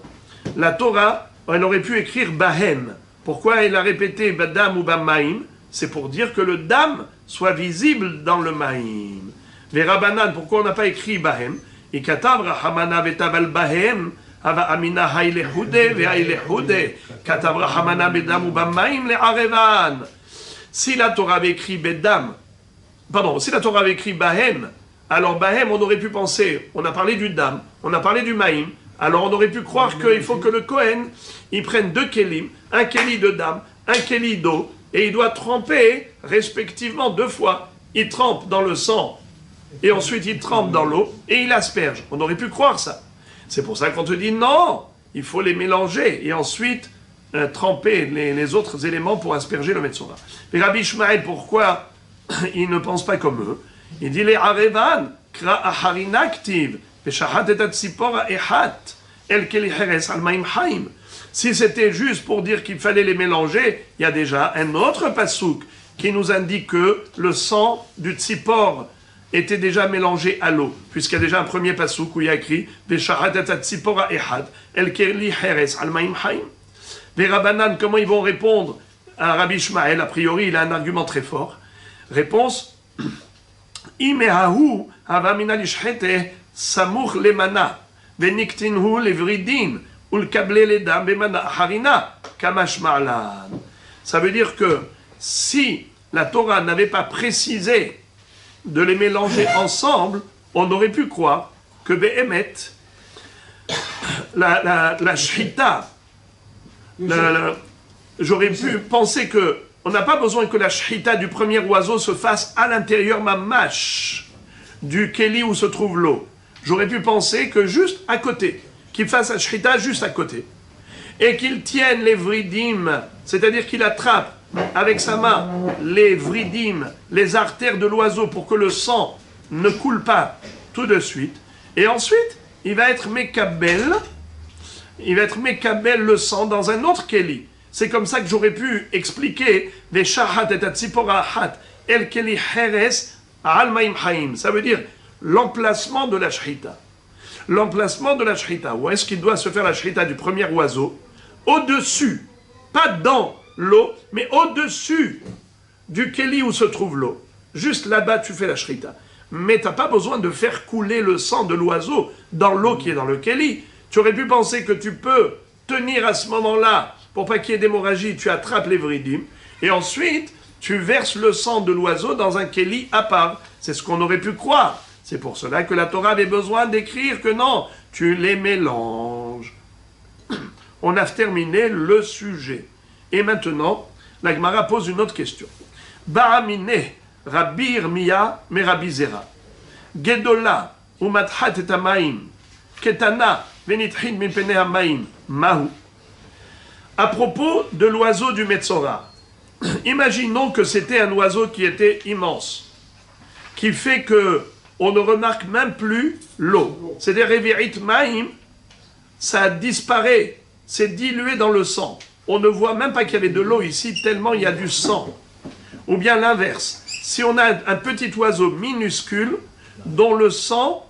la Torah, elle aurait pu écrire bahem. Pourquoi elle a répété badam ou bamaim? C'est pour dire que le dam soit visible dans le maïm. Les Rabbanan, pourquoi on n'a pas écrit bahem? Et katav rahamana betaval bahem, ava amina haïlehude ve haïlehude, katav rahamana bedam ou bamaim le arevan. Si la Torah avait écrit bedam, si la Torah avait écrit bahem, alors bahem, on aurait pu penser, on a parlé du dam, on a parlé du maïm, alors on aurait pu croire qu'il faut que le Kohen, il prenne 2 kélim, un kéli de dam, un kéli d'eau, et il doit tremper respectivement 2 fois. Il trempe dans le sang, et ensuite il trempe dans l'eau, et il asperge. On aurait pu croire ça. C'est pour ça qu'on te dit non, il faut les mélanger, et ensuite tremper les autres éléments pour asperger le Metzora. Et Rabbi Ishmael, pourquoi il ne pense pas comme eux? Il dit les Arevan, Kra Aharina Aktiv, Peshahat et Atzipora Ehat, El Keli Heres Al Maim Haim. Si c'était juste pour dire qu'il fallait les mélanger, il y a déjà un autre passouk qui nous indique que le sang du tzipor était déjà mélangé à l'eau, puisqu'il y a déjà un premier passouk où il y a écrit Veshahat et tzipora ehad el keli heres al maim haim. Les Rabbanan, comment ils vont répondre à Rabbi Ishmael? A priori, il a un argument très fort. Réponse Imehahu havamina lishchete samuch lemana veniktinhu levridin. Ça veut dire que si la Torah n'avait pas précisé de les mélanger ensemble, on aurait pu croire que Behemet, la Shrita, j'aurais pu penser que on n'a pas besoin que la Shrita du premier oiseau se fasse à l'intérieur mamash du Keli où se trouve l'eau. J'aurais pu penser que juste à côté, qu'il fasse la shrita juste à côté, et qu'il tienne les vridim, c'est-à-dire qu'il attrape avec sa main les vridim, les artères de l'oiseau pour que le sang ne coule pas tout de suite, et ensuite il va être mekabel le sang dans un autre keli. C'est comme ça que j'aurais pu expliquer les shahat et atzipora hat el keli heres al maim haim. Ça veut dire l'emplacement de la shrita. L'emplacement de la shrita, où est-ce qu'il doit se faire la shrita du premier oiseau? Au-dessus, pas dans l'eau, mais au-dessus du keli où se trouve l'eau. Juste là-bas, tu fais la shrita. Mais tu n'as pas besoin de faire couler le sang de l'oiseau dans l'eau qui est dans le keli. Tu aurais pu penser que tu peux tenir à ce moment-là, pour pas qu'il y ait d'hémorragie, tu attrapes les vridim, et ensuite, tu verses le sang de l'oiseau dans un keli à part. C'est ce qu'on aurait pu croire. C'est pour cela que la Torah avait besoin d'écrire que non, tu les mélanges. On a terminé le sujet. Et maintenant, la Gemara pose une autre question. Ba'amine, Rabbi Irmia, me Rabbi Zera. Gedola, umathat et amaim, ketana, venithin mipene amaim, mahu. À propos de l'oiseau du Metzora, imaginons que c'était un oiseau qui était immense, qui fait que on ne remarque même plus l'eau. C'est-à-dire, Revi'it Maïm, ça disparaît, c'est dilué dans le sang. On ne voit même pas qu'il y avait de l'eau ici, tellement il y a du sang. Ou bien l'inverse. Si on a un petit oiseau minuscule, dont le sang,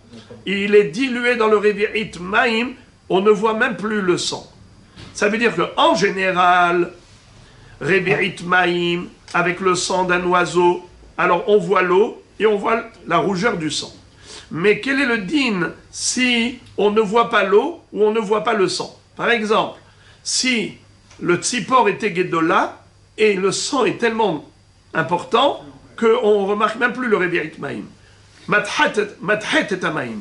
il est dilué dans le Revi'it Maïm, on ne voit même plus le sang. Ça veut dire qu'en général, Revi'it Maïm, avec le sang d'un oiseau, alors on voit l'eau, et on voit la rougeur du sang. Mais quel est le din si on ne voit pas l'eau ou on ne voit pas le sang? Par exemple, si le tzipor était gedola et le sang est tellement important qu'on ne remarque même plus le revi'it maïm. Mathet et amaïm.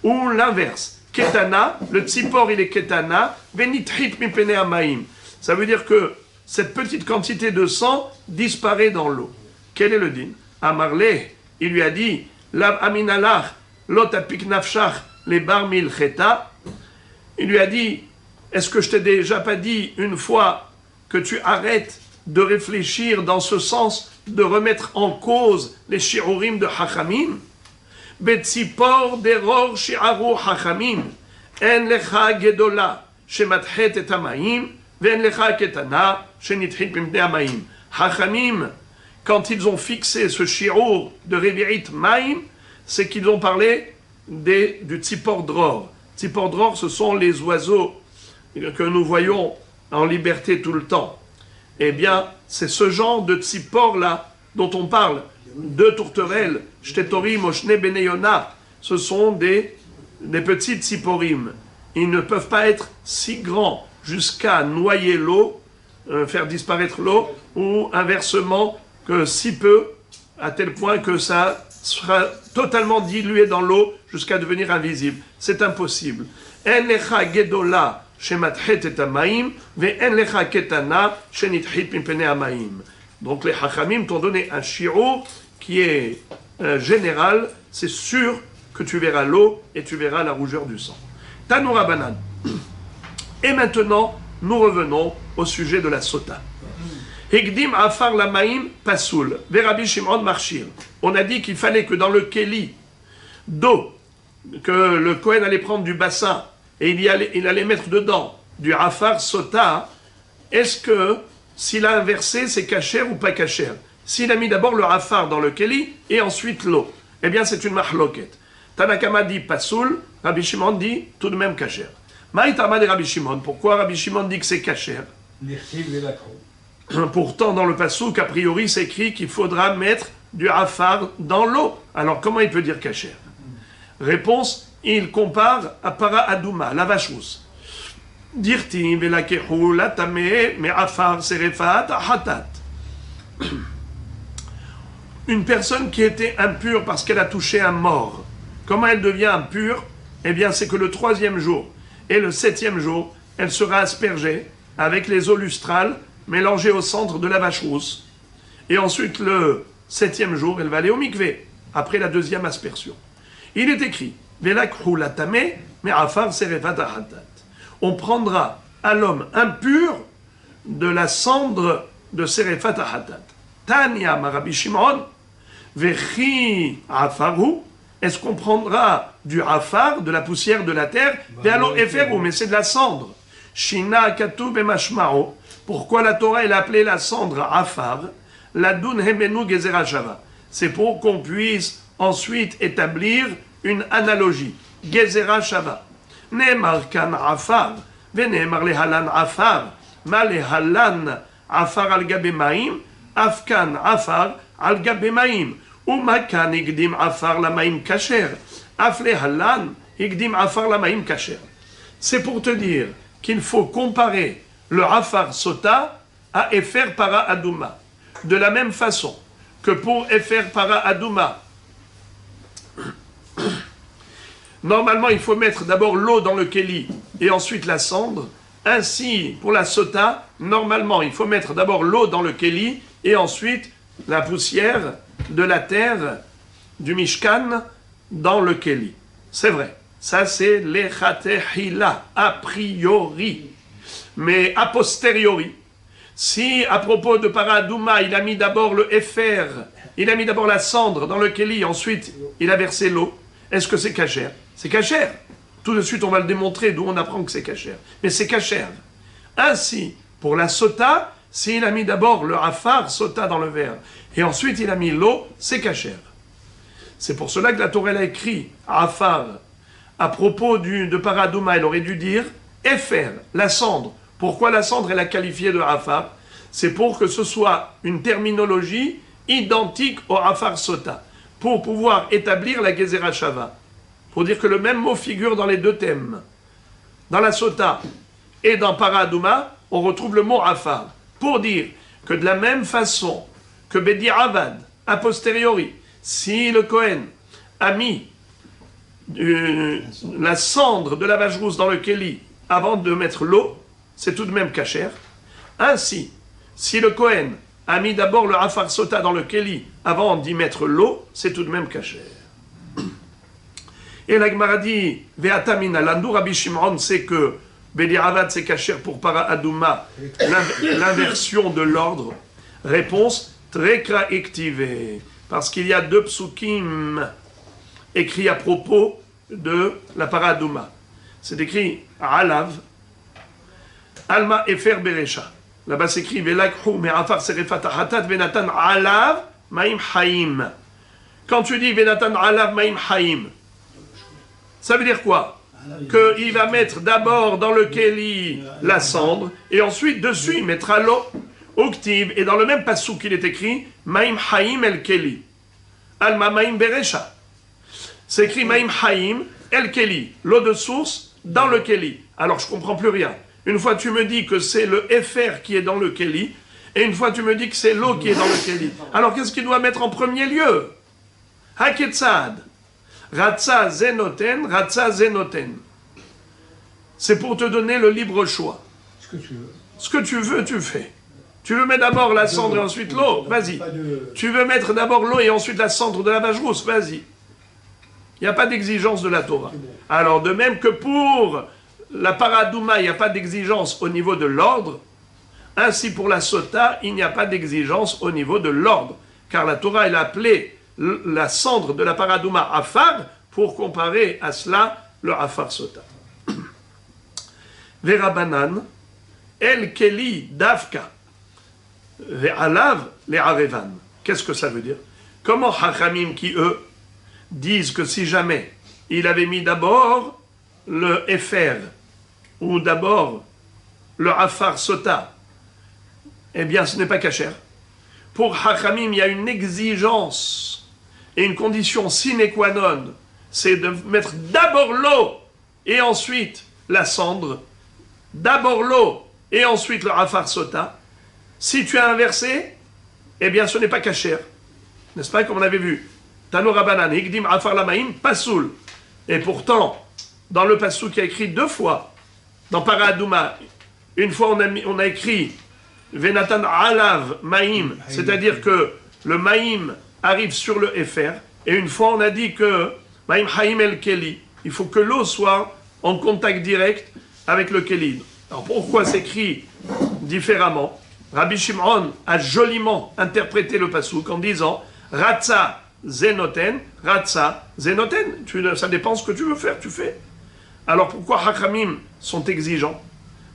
Ou l'inverse. Ketana, le tzipor il est ketana, venithit mipene amaïm. Ça veut dire que cette petite quantité de sang disparaît dans l'eau. Quel est le din? Amarle, il lui a dit, Lav aminalach, lot apik nafshach, les barmil cheta. Il lui a dit, est-ce que je t'ai déjà pas dit une fois que tu arrêtes de réfléchir dans ce sens, de remettre en cause les shi'urim de Hachamim? Betzipor deror shi'aru Hachamim, en lecha gedola, shematchet et hamayim, ve'en lecha ketana, shenitchit pimnei hamayim. Hachamim, quand ils ont fixé ce shi'ur de Revi'it Maim, c'est qu'ils ont parlé du tzipor dror. Tzipor dror, ce sont les oiseaux que nous voyons en liberté tout le temps. Eh bien, c'est ce genre de tzipor-là dont on parle. Deux tourterelles, shtetorim, oshne beneyona, ce sont des petits tziporim. Ils ne peuvent pas être si grands jusqu'à noyer l'eau, faire disparaître l'eau, ou inversement, que si peu, à tel point que ça sera totalement dilué dans l'eau jusqu'à devenir invisible. C'est impossible. En lecha gedola shematchet et hamayim, ve'en lecha ketana shenitchit mipnei hamayim. Donc les hachamim t'ont donné un shi'ur qui est général. C'est sûr que tu verras l'eau et tu verras la rougeur du sang. Tanu Rabbanan. Et maintenant, nous revenons au sujet de la sota. Higdim afar lamaim pasoul, Rabbi Shimon marchir. On a dit qu'il fallait que dans le keli d'eau, que le Kohen allait prendre du bassin et il allait mettre dedans du afar sota, est-ce que s'il a inversé, c'est kasher ou pas kasher? S'il a mis d'abord le afar dans le keli et ensuite l'eau, eh bien c'est une mahloket. Tanakama dit pasoul, Rabbi Shimon dit tout de même kasher. Maïtama de Rabbi Shimon, pourquoi Rabbi Shimon dit que c'est kasher? Pourtant, dans le passouk, a priori, c'est écrit qu'il faudra mettre du afar dans l'eau. Alors, comment il peut dire kasher? Réponse, il compare à para adouma, la vache rousse. Dirti velakehu latame me afar serefat hatat. Une personne qui était impure parce qu'elle a touché un mort, comment elle devient impure? Eh bien, c'est que le 3e jour et le 7e jour, elle sera aspergée avec les eaux lustrales mélangées au centre de la vache rousse. Et ensuite, le 7e jour, elle va aller au mikvé, après la 2e aspersion. Il est écrit, on prendra à l'homme impur de la cendre de Serefat Hatat. Tanya Marabi Shimon, Vechi Afaru, est-ce qu'on prendra du afar, de la poussière de la terre, mais c'est de la cendre. Shina Katub et Mashmao. Pourquoi la Torah elle a appelé la cendre afar? La dun hemenu gezerah shava. C'est pour qu'on puisse ensuite établir une analogie. Gezerah shava. Ne'emar kan afar, ve'ne'emar lehalan afar, ma lehalan afar al gabe maim, afkan afar al gabe maim. Uma kan igdim afar la maim kasher, af lehalan igdim afar la maim kasher. C'est pour te dire qu'il faut comparer le afar sota à efer para adouma. De la même façon que pour efer para adouma, normalement il faut mettre d'abord l'eau dans le keli et ensuite la cendre. Ainsi, pour la sota, normalement il faut mettre d'abord l'eau dans le keli et ensuite la poussière de la terre du Mishkan dans le keli. C'est vrai. Ça, c'est l'echatehila, a priori. Mais a posteriori, si à propos de Paradouma, il a mis d'abord le efer, il a mis d'abord la cendre dans le keli, ensuite il a versé l'eau, est-ce que c'est kasher? C'est kasher. Tout de suite, on va le démontrer, d'où on apprend que c'est kasher. Mais c'est kasher. Ainsi, pour la sota, s'il a mis d'abord le afar, sota dans le verre, et ensuite il a mis l'eau, c'est kasher. C'est pour cela que la Torah a écrit afar. À propos de Paradouma, elle aurait dû dire Efer, la cendre. Pourquoi la cendre, elle a qualifié de afar? C'est pour que ce soit une terminologie identique au afar sota, pour pouvoir établir la gezerah shava. Pour dire que le même mot figure dans les deux thèmes. Dans la sota et dans Paradouma, on retrouve le mot afar. Pour dire que de la même façon que Bedi Avad, a posteriori, si le Kohen a mis la cendre de la vache rousse dans le keli avant de mettre l'eau, c'est tout de même kasher. Ainsi, si le Kohen a mis d'abord le afar sota dans le keli avant d'y mettre l'eau, c'est tout de même kasher. Et la Gemara dit, Ve'atamin alandu Rabbi Shimon, c'est que Bedi'avad, c'est kasher pour para adouma, l'inversion de l'ordre. Réponse, trekra ektive. Parce qu'il y a 2 psukim écrits à propos de la para adouma. C'est écrit alav, alma efer beresha. Là-bas c'est écrit velakhu me'afar serefat hatat venatan alav maim haim. Quand tu dis venatan alav maim haim, ça veut dire quoi? Qu'il va mettre d'abord dans le keli la cendre et ensuite dessus il mettra l'eau. Oktiv, et dans le même passou qu'il est écrit maim haim el keli. Alma maim beresha. C'est écrit maim haim el keli, l'eau de source dans le keli. Alors je comprends plus rien. Une fois tu me dis que c'est le FR qui est dans le keli, et une fois tu me dis que c'est l'eau qui est dans le keli. Alors qu'est-ce qu'il doit mettre en premier lieu? Haketzad. Ratza zenoten, ratza zenoten. C'est pour te donner le libre choix. Ce que tu veux. Ce que tu veux, tu fais. Tu veux mettre d'abord la cendre et ensuite l'eau? Vas-y. Tu veux mettre d'abord l'eau et ensuite la cendre de la vache rousse? Vas-y. Il n'y a pas d'exigence de la Torah. Alors, de même que pour la paradouma, il n'y a pas d'exigence au niveau de l'ordre, ainsi pour la sota, il n'y a pas d'exigence au niveau de l'ordre. Car la Torah, elle a appelé la cendre de la paradouma afar pour comparer à cela le afar sota. Verabanan, el keli davka, ve'alav le'arevan. Qu'est-ce que ça veut dire? Comment Hachamim qui, eux, disent que si jamais il avait mis d'abord le FR ou d'abord le Afar Sota, eh bien ce n'est pas kasher. Pour Hachamim, il y a une exigence et une condition sine qua non, c'est de mettre d'abord l'eau et ensuite la cendre, d'abord l'eau et ensuite le Afar Sota. Si tu as inversé, eh bien ce n'est pas kasher. N'est-ce pas, comme on avait vu? Tano Rabbanan, Higdim Afar Lamaim, Pasoul. Et pourtant, dans le Passou qui a écrit 2 fois, dans Paradouma, une fois on a écrit Venatan Alav Maim, c'est-à-dire que le Maim arrive sur le FR, et une fois on a dit que Maim Haim El Keli, il faut que l'eau soit en contact direct avec le Keli. Alors pourquoi s'écrit différemment? Rabbi Shimon a joliment interprété le Passouk en disant Ratza Zenoten, Ratza Zenoten. Ça dépend ce que tu veux faire, tu fais. Alors pourquoi Hachamim sont exigeants?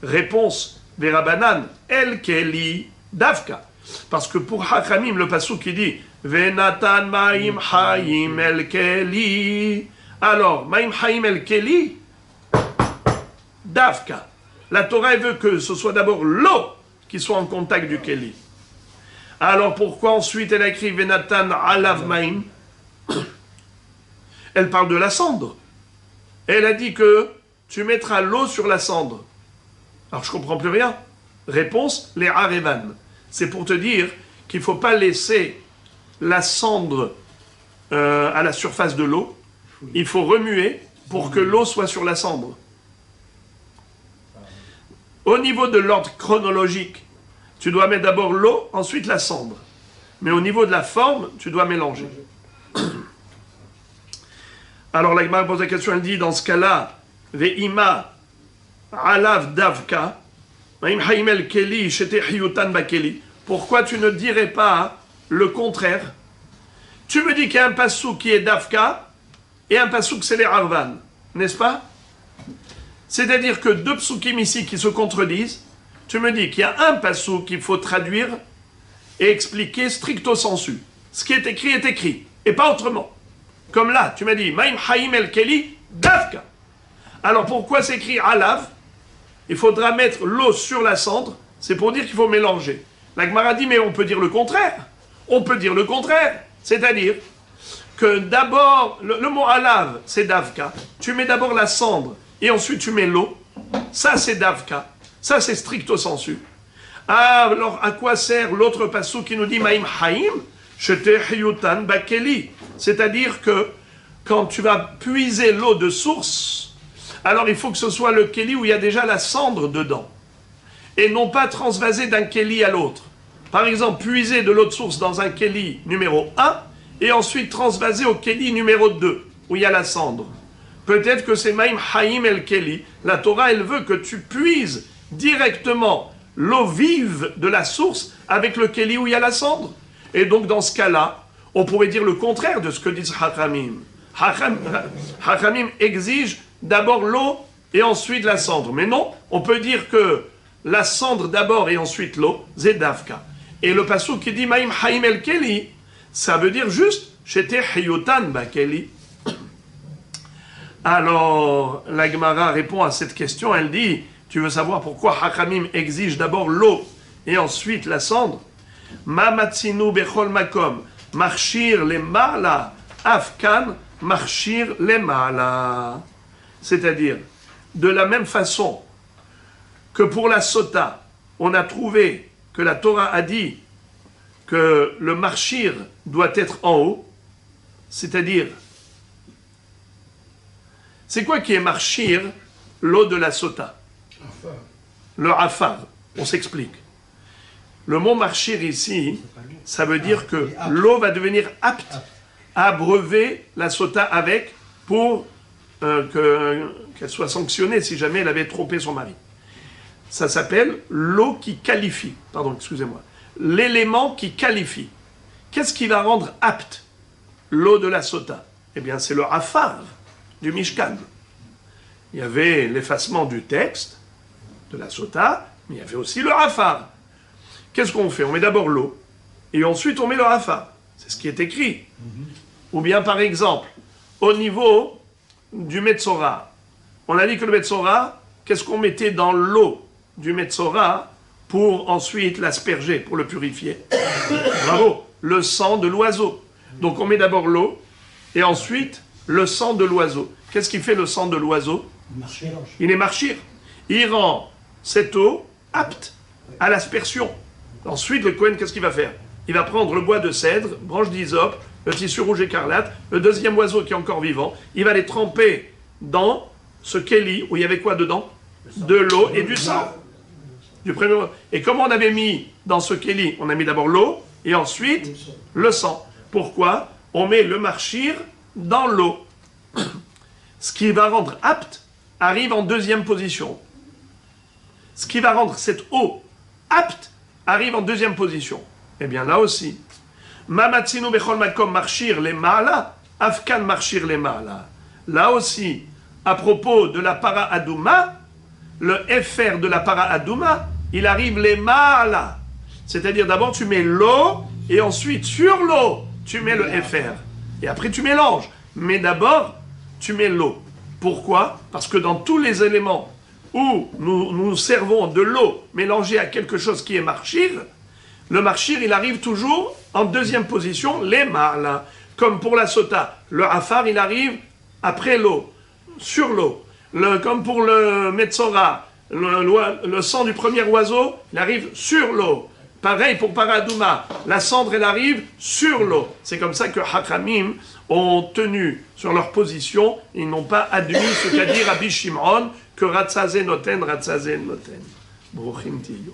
Réponse Verabanan, El Keli Davka. Parce que pour Hachamim, le Passouk qui dit Venatan Maim Haim El Keli. Alors, Maim Haim El Keli, Davka. La Torah veut que ce soit d'abord l'eau qui soit en contact du Keli. Alors pourquoi ensuite elle a écrit Venatan Alav Maim? Elle parle de la cendre. Elle a dit que tu mettras l'eau sur la cendre. Alors je comprends plus rien. Réponse, les Arevan. C'est pour te dire qu'il ne faut pas laisser la cendre à la surface de l'eau. Il faut remuer pour que l'eau soit sur la cendre. Au niveau de l'ordre chronologique, tu dois mettre d'abord l'eau, ensuite la cendre. Mais au niveau de la forme, tu dois mélanger. Alors la Gemara pose la question, elle dit dans ce cas-là, Ve'ima alav davka, ma'im haimel keli, shete hiyutan bakeli. Pourquoi tu ne dirais pas le contraire? Tu me dis qu'il y a un passouk qui est davka et un passouk c'est les arvan, n'est-ce pas? C'est-à-dire que 2 psukim ici qui se contredisent. Tu me dis qu'il y a un passouk qu'il faut traduire et expliquer stricto sensu. Ce qui est écrit, et pas autrement. Comme là, tu m'as dit, Maim Haim El Keli, Davka. Alors pourquoi s'écrit Alav? Il faudra mettre l'eau sur la cendre, c'est pour dire qu'il faut mélanger. La Gemara dit, mais on peut dire le contraire. On peut dire le contraire. C'est-à-dire que d'abord, le mot Alav, c'est Davka. Tu mets d'abord la cendre et ensuite tu mets l'eau. Ça, c'est Davka. Ça, c'est stricto sensu. Ah, alors, à quoi sert l'autre passou qui nous dit Maim Haim, Shete Hiyutan Bakeli? C'est-à-dire que quand tu vas puiser l'eau de source, alors il faut que ce soit le Keli où il y a déjà la cendre dedans. Et non pas transvaser d'un Keli à l'autre. Par exemple, puiser de l'eau de source dans un Keli numéro 1 et ensuite transvaser au Keli numéro 2 où il y a la cendre. Peut-être que c'est Maïm Haïm El Keli. La Torah, elle veut que tu puises directement l'eau vive de la source avec le Keli où il y a la cendre. Et donc, dans ce cas-là, on pourrait dire le contraire de ce que disent Hachamim. Hachamim exige d'abord l'eau et ensuite la cendre. Mais non, on peut dire que la cendre d'abord et ensuite l'eau, Zedavka. Et le passouk qui dit Maïm Haïm El Keli, ça veut dire juste Shete Hiyutan Ba Keli. Alors, la Gemara répond à cette question, elle dit, tu veux savoir pourquoi Hachamim exige d'abord l'eau et ensuite la cendre? Ma matzinu bechol makom, marchir le mala, afkan, marchir le mala. C'est-à-dire, de la même façon que pour la sota, on a trouvé que la Torah a dit que le marchir doit être en haut, c'est-à-dire, c'est quoi qui est marchir, l'eau de la sota? Le afar, on s'explique. Le mot marchir ici, ça veut dire que l'eau va devenir apte à abreuver la sota avec pour qu'elle soit sanctionnée si jamais elle avait trompé son mari. Ça s'appelle l'eau qui qualifie. Pardon, excusez-moi. L'élément qui qualifie. Qu'est-ce qui va rendre apte l'eau de la sota? Eh bien, c'est le afar du Mishkan. Il y avait l'effacement du texte, de la sota, mais il y avait aussi le afar. Qu'est-ce qu'on fait? On met d'abord l'eau, et ensuite on met le afar. C'est ce qui est écrit. Ou bien, par exemple, au niveau du Metzora, on a dit que le Metzora, qu'est-ce qu'on mettait dans l'eau du Metzora pour ensuite l'asperger, pour le purifier? Bravo, le sang de l'oiseau. Donc on met d'abord l'eau, et ensuite le sang de l'oiseau. Qu'est-ce qui fait le sang de l'oiseau? Il est marchir. Il rend cette eau apte à l'aspersion. Ensuite, le Kohen, qu'est-ce qu'il va faire? Il va prendre le bois de cèdre, branche d'hysope, le tissu rouge écarlate, le deuxième oiseau qui est encore vivant, il va les tremper dans ce keli, où il y avait quoi dedans? De l'eau et du sang. Du premier... Et comme on avait mis dans ce keli, on a mis d'abord l'eau, et ensuite le sang. Pourquoi? On met le marchir dans l'eau. Ce qui va rendre apte arrive en deuxième position. Ce qui va rendre cette eau apte arrive en deuxième position. Eh bien là aussi, Mamatzinu bechol makom marchir les ma'ala, afkan marchir les ma'ala. Là aussi, à propos de la para adouma, le FR de la para adouma, il arrive les ma'ala. C'est-à-dire d'abord tu mets l'eau et ensuite sur l'eau tu mets le FR. Et après tu mélanges. Mais d'abord tu mets l'eau. Pourquoi? Parce que dans tous les éléments où nous servons de l'eau mélangée à quelque chose qui est marchir, le marchir, il arrive toujours en deuxième position, les ma'ala. Comme pour la sota, le afar, il arrive après l'eau, sur l'eau. Comme pour le metzora, le sang du premier oiseau, il arrive sur l'eau. Pareil pour Paradouma, la cendre, elle arrive sur l'eau. C'est comme ça que Hachamim ont tenu sur leur position. Ils n'ont pas admis ce qu'a dit Rabbi Shimon, que Ratzazen noten, Ratzazen noten. Bruchim tiyu.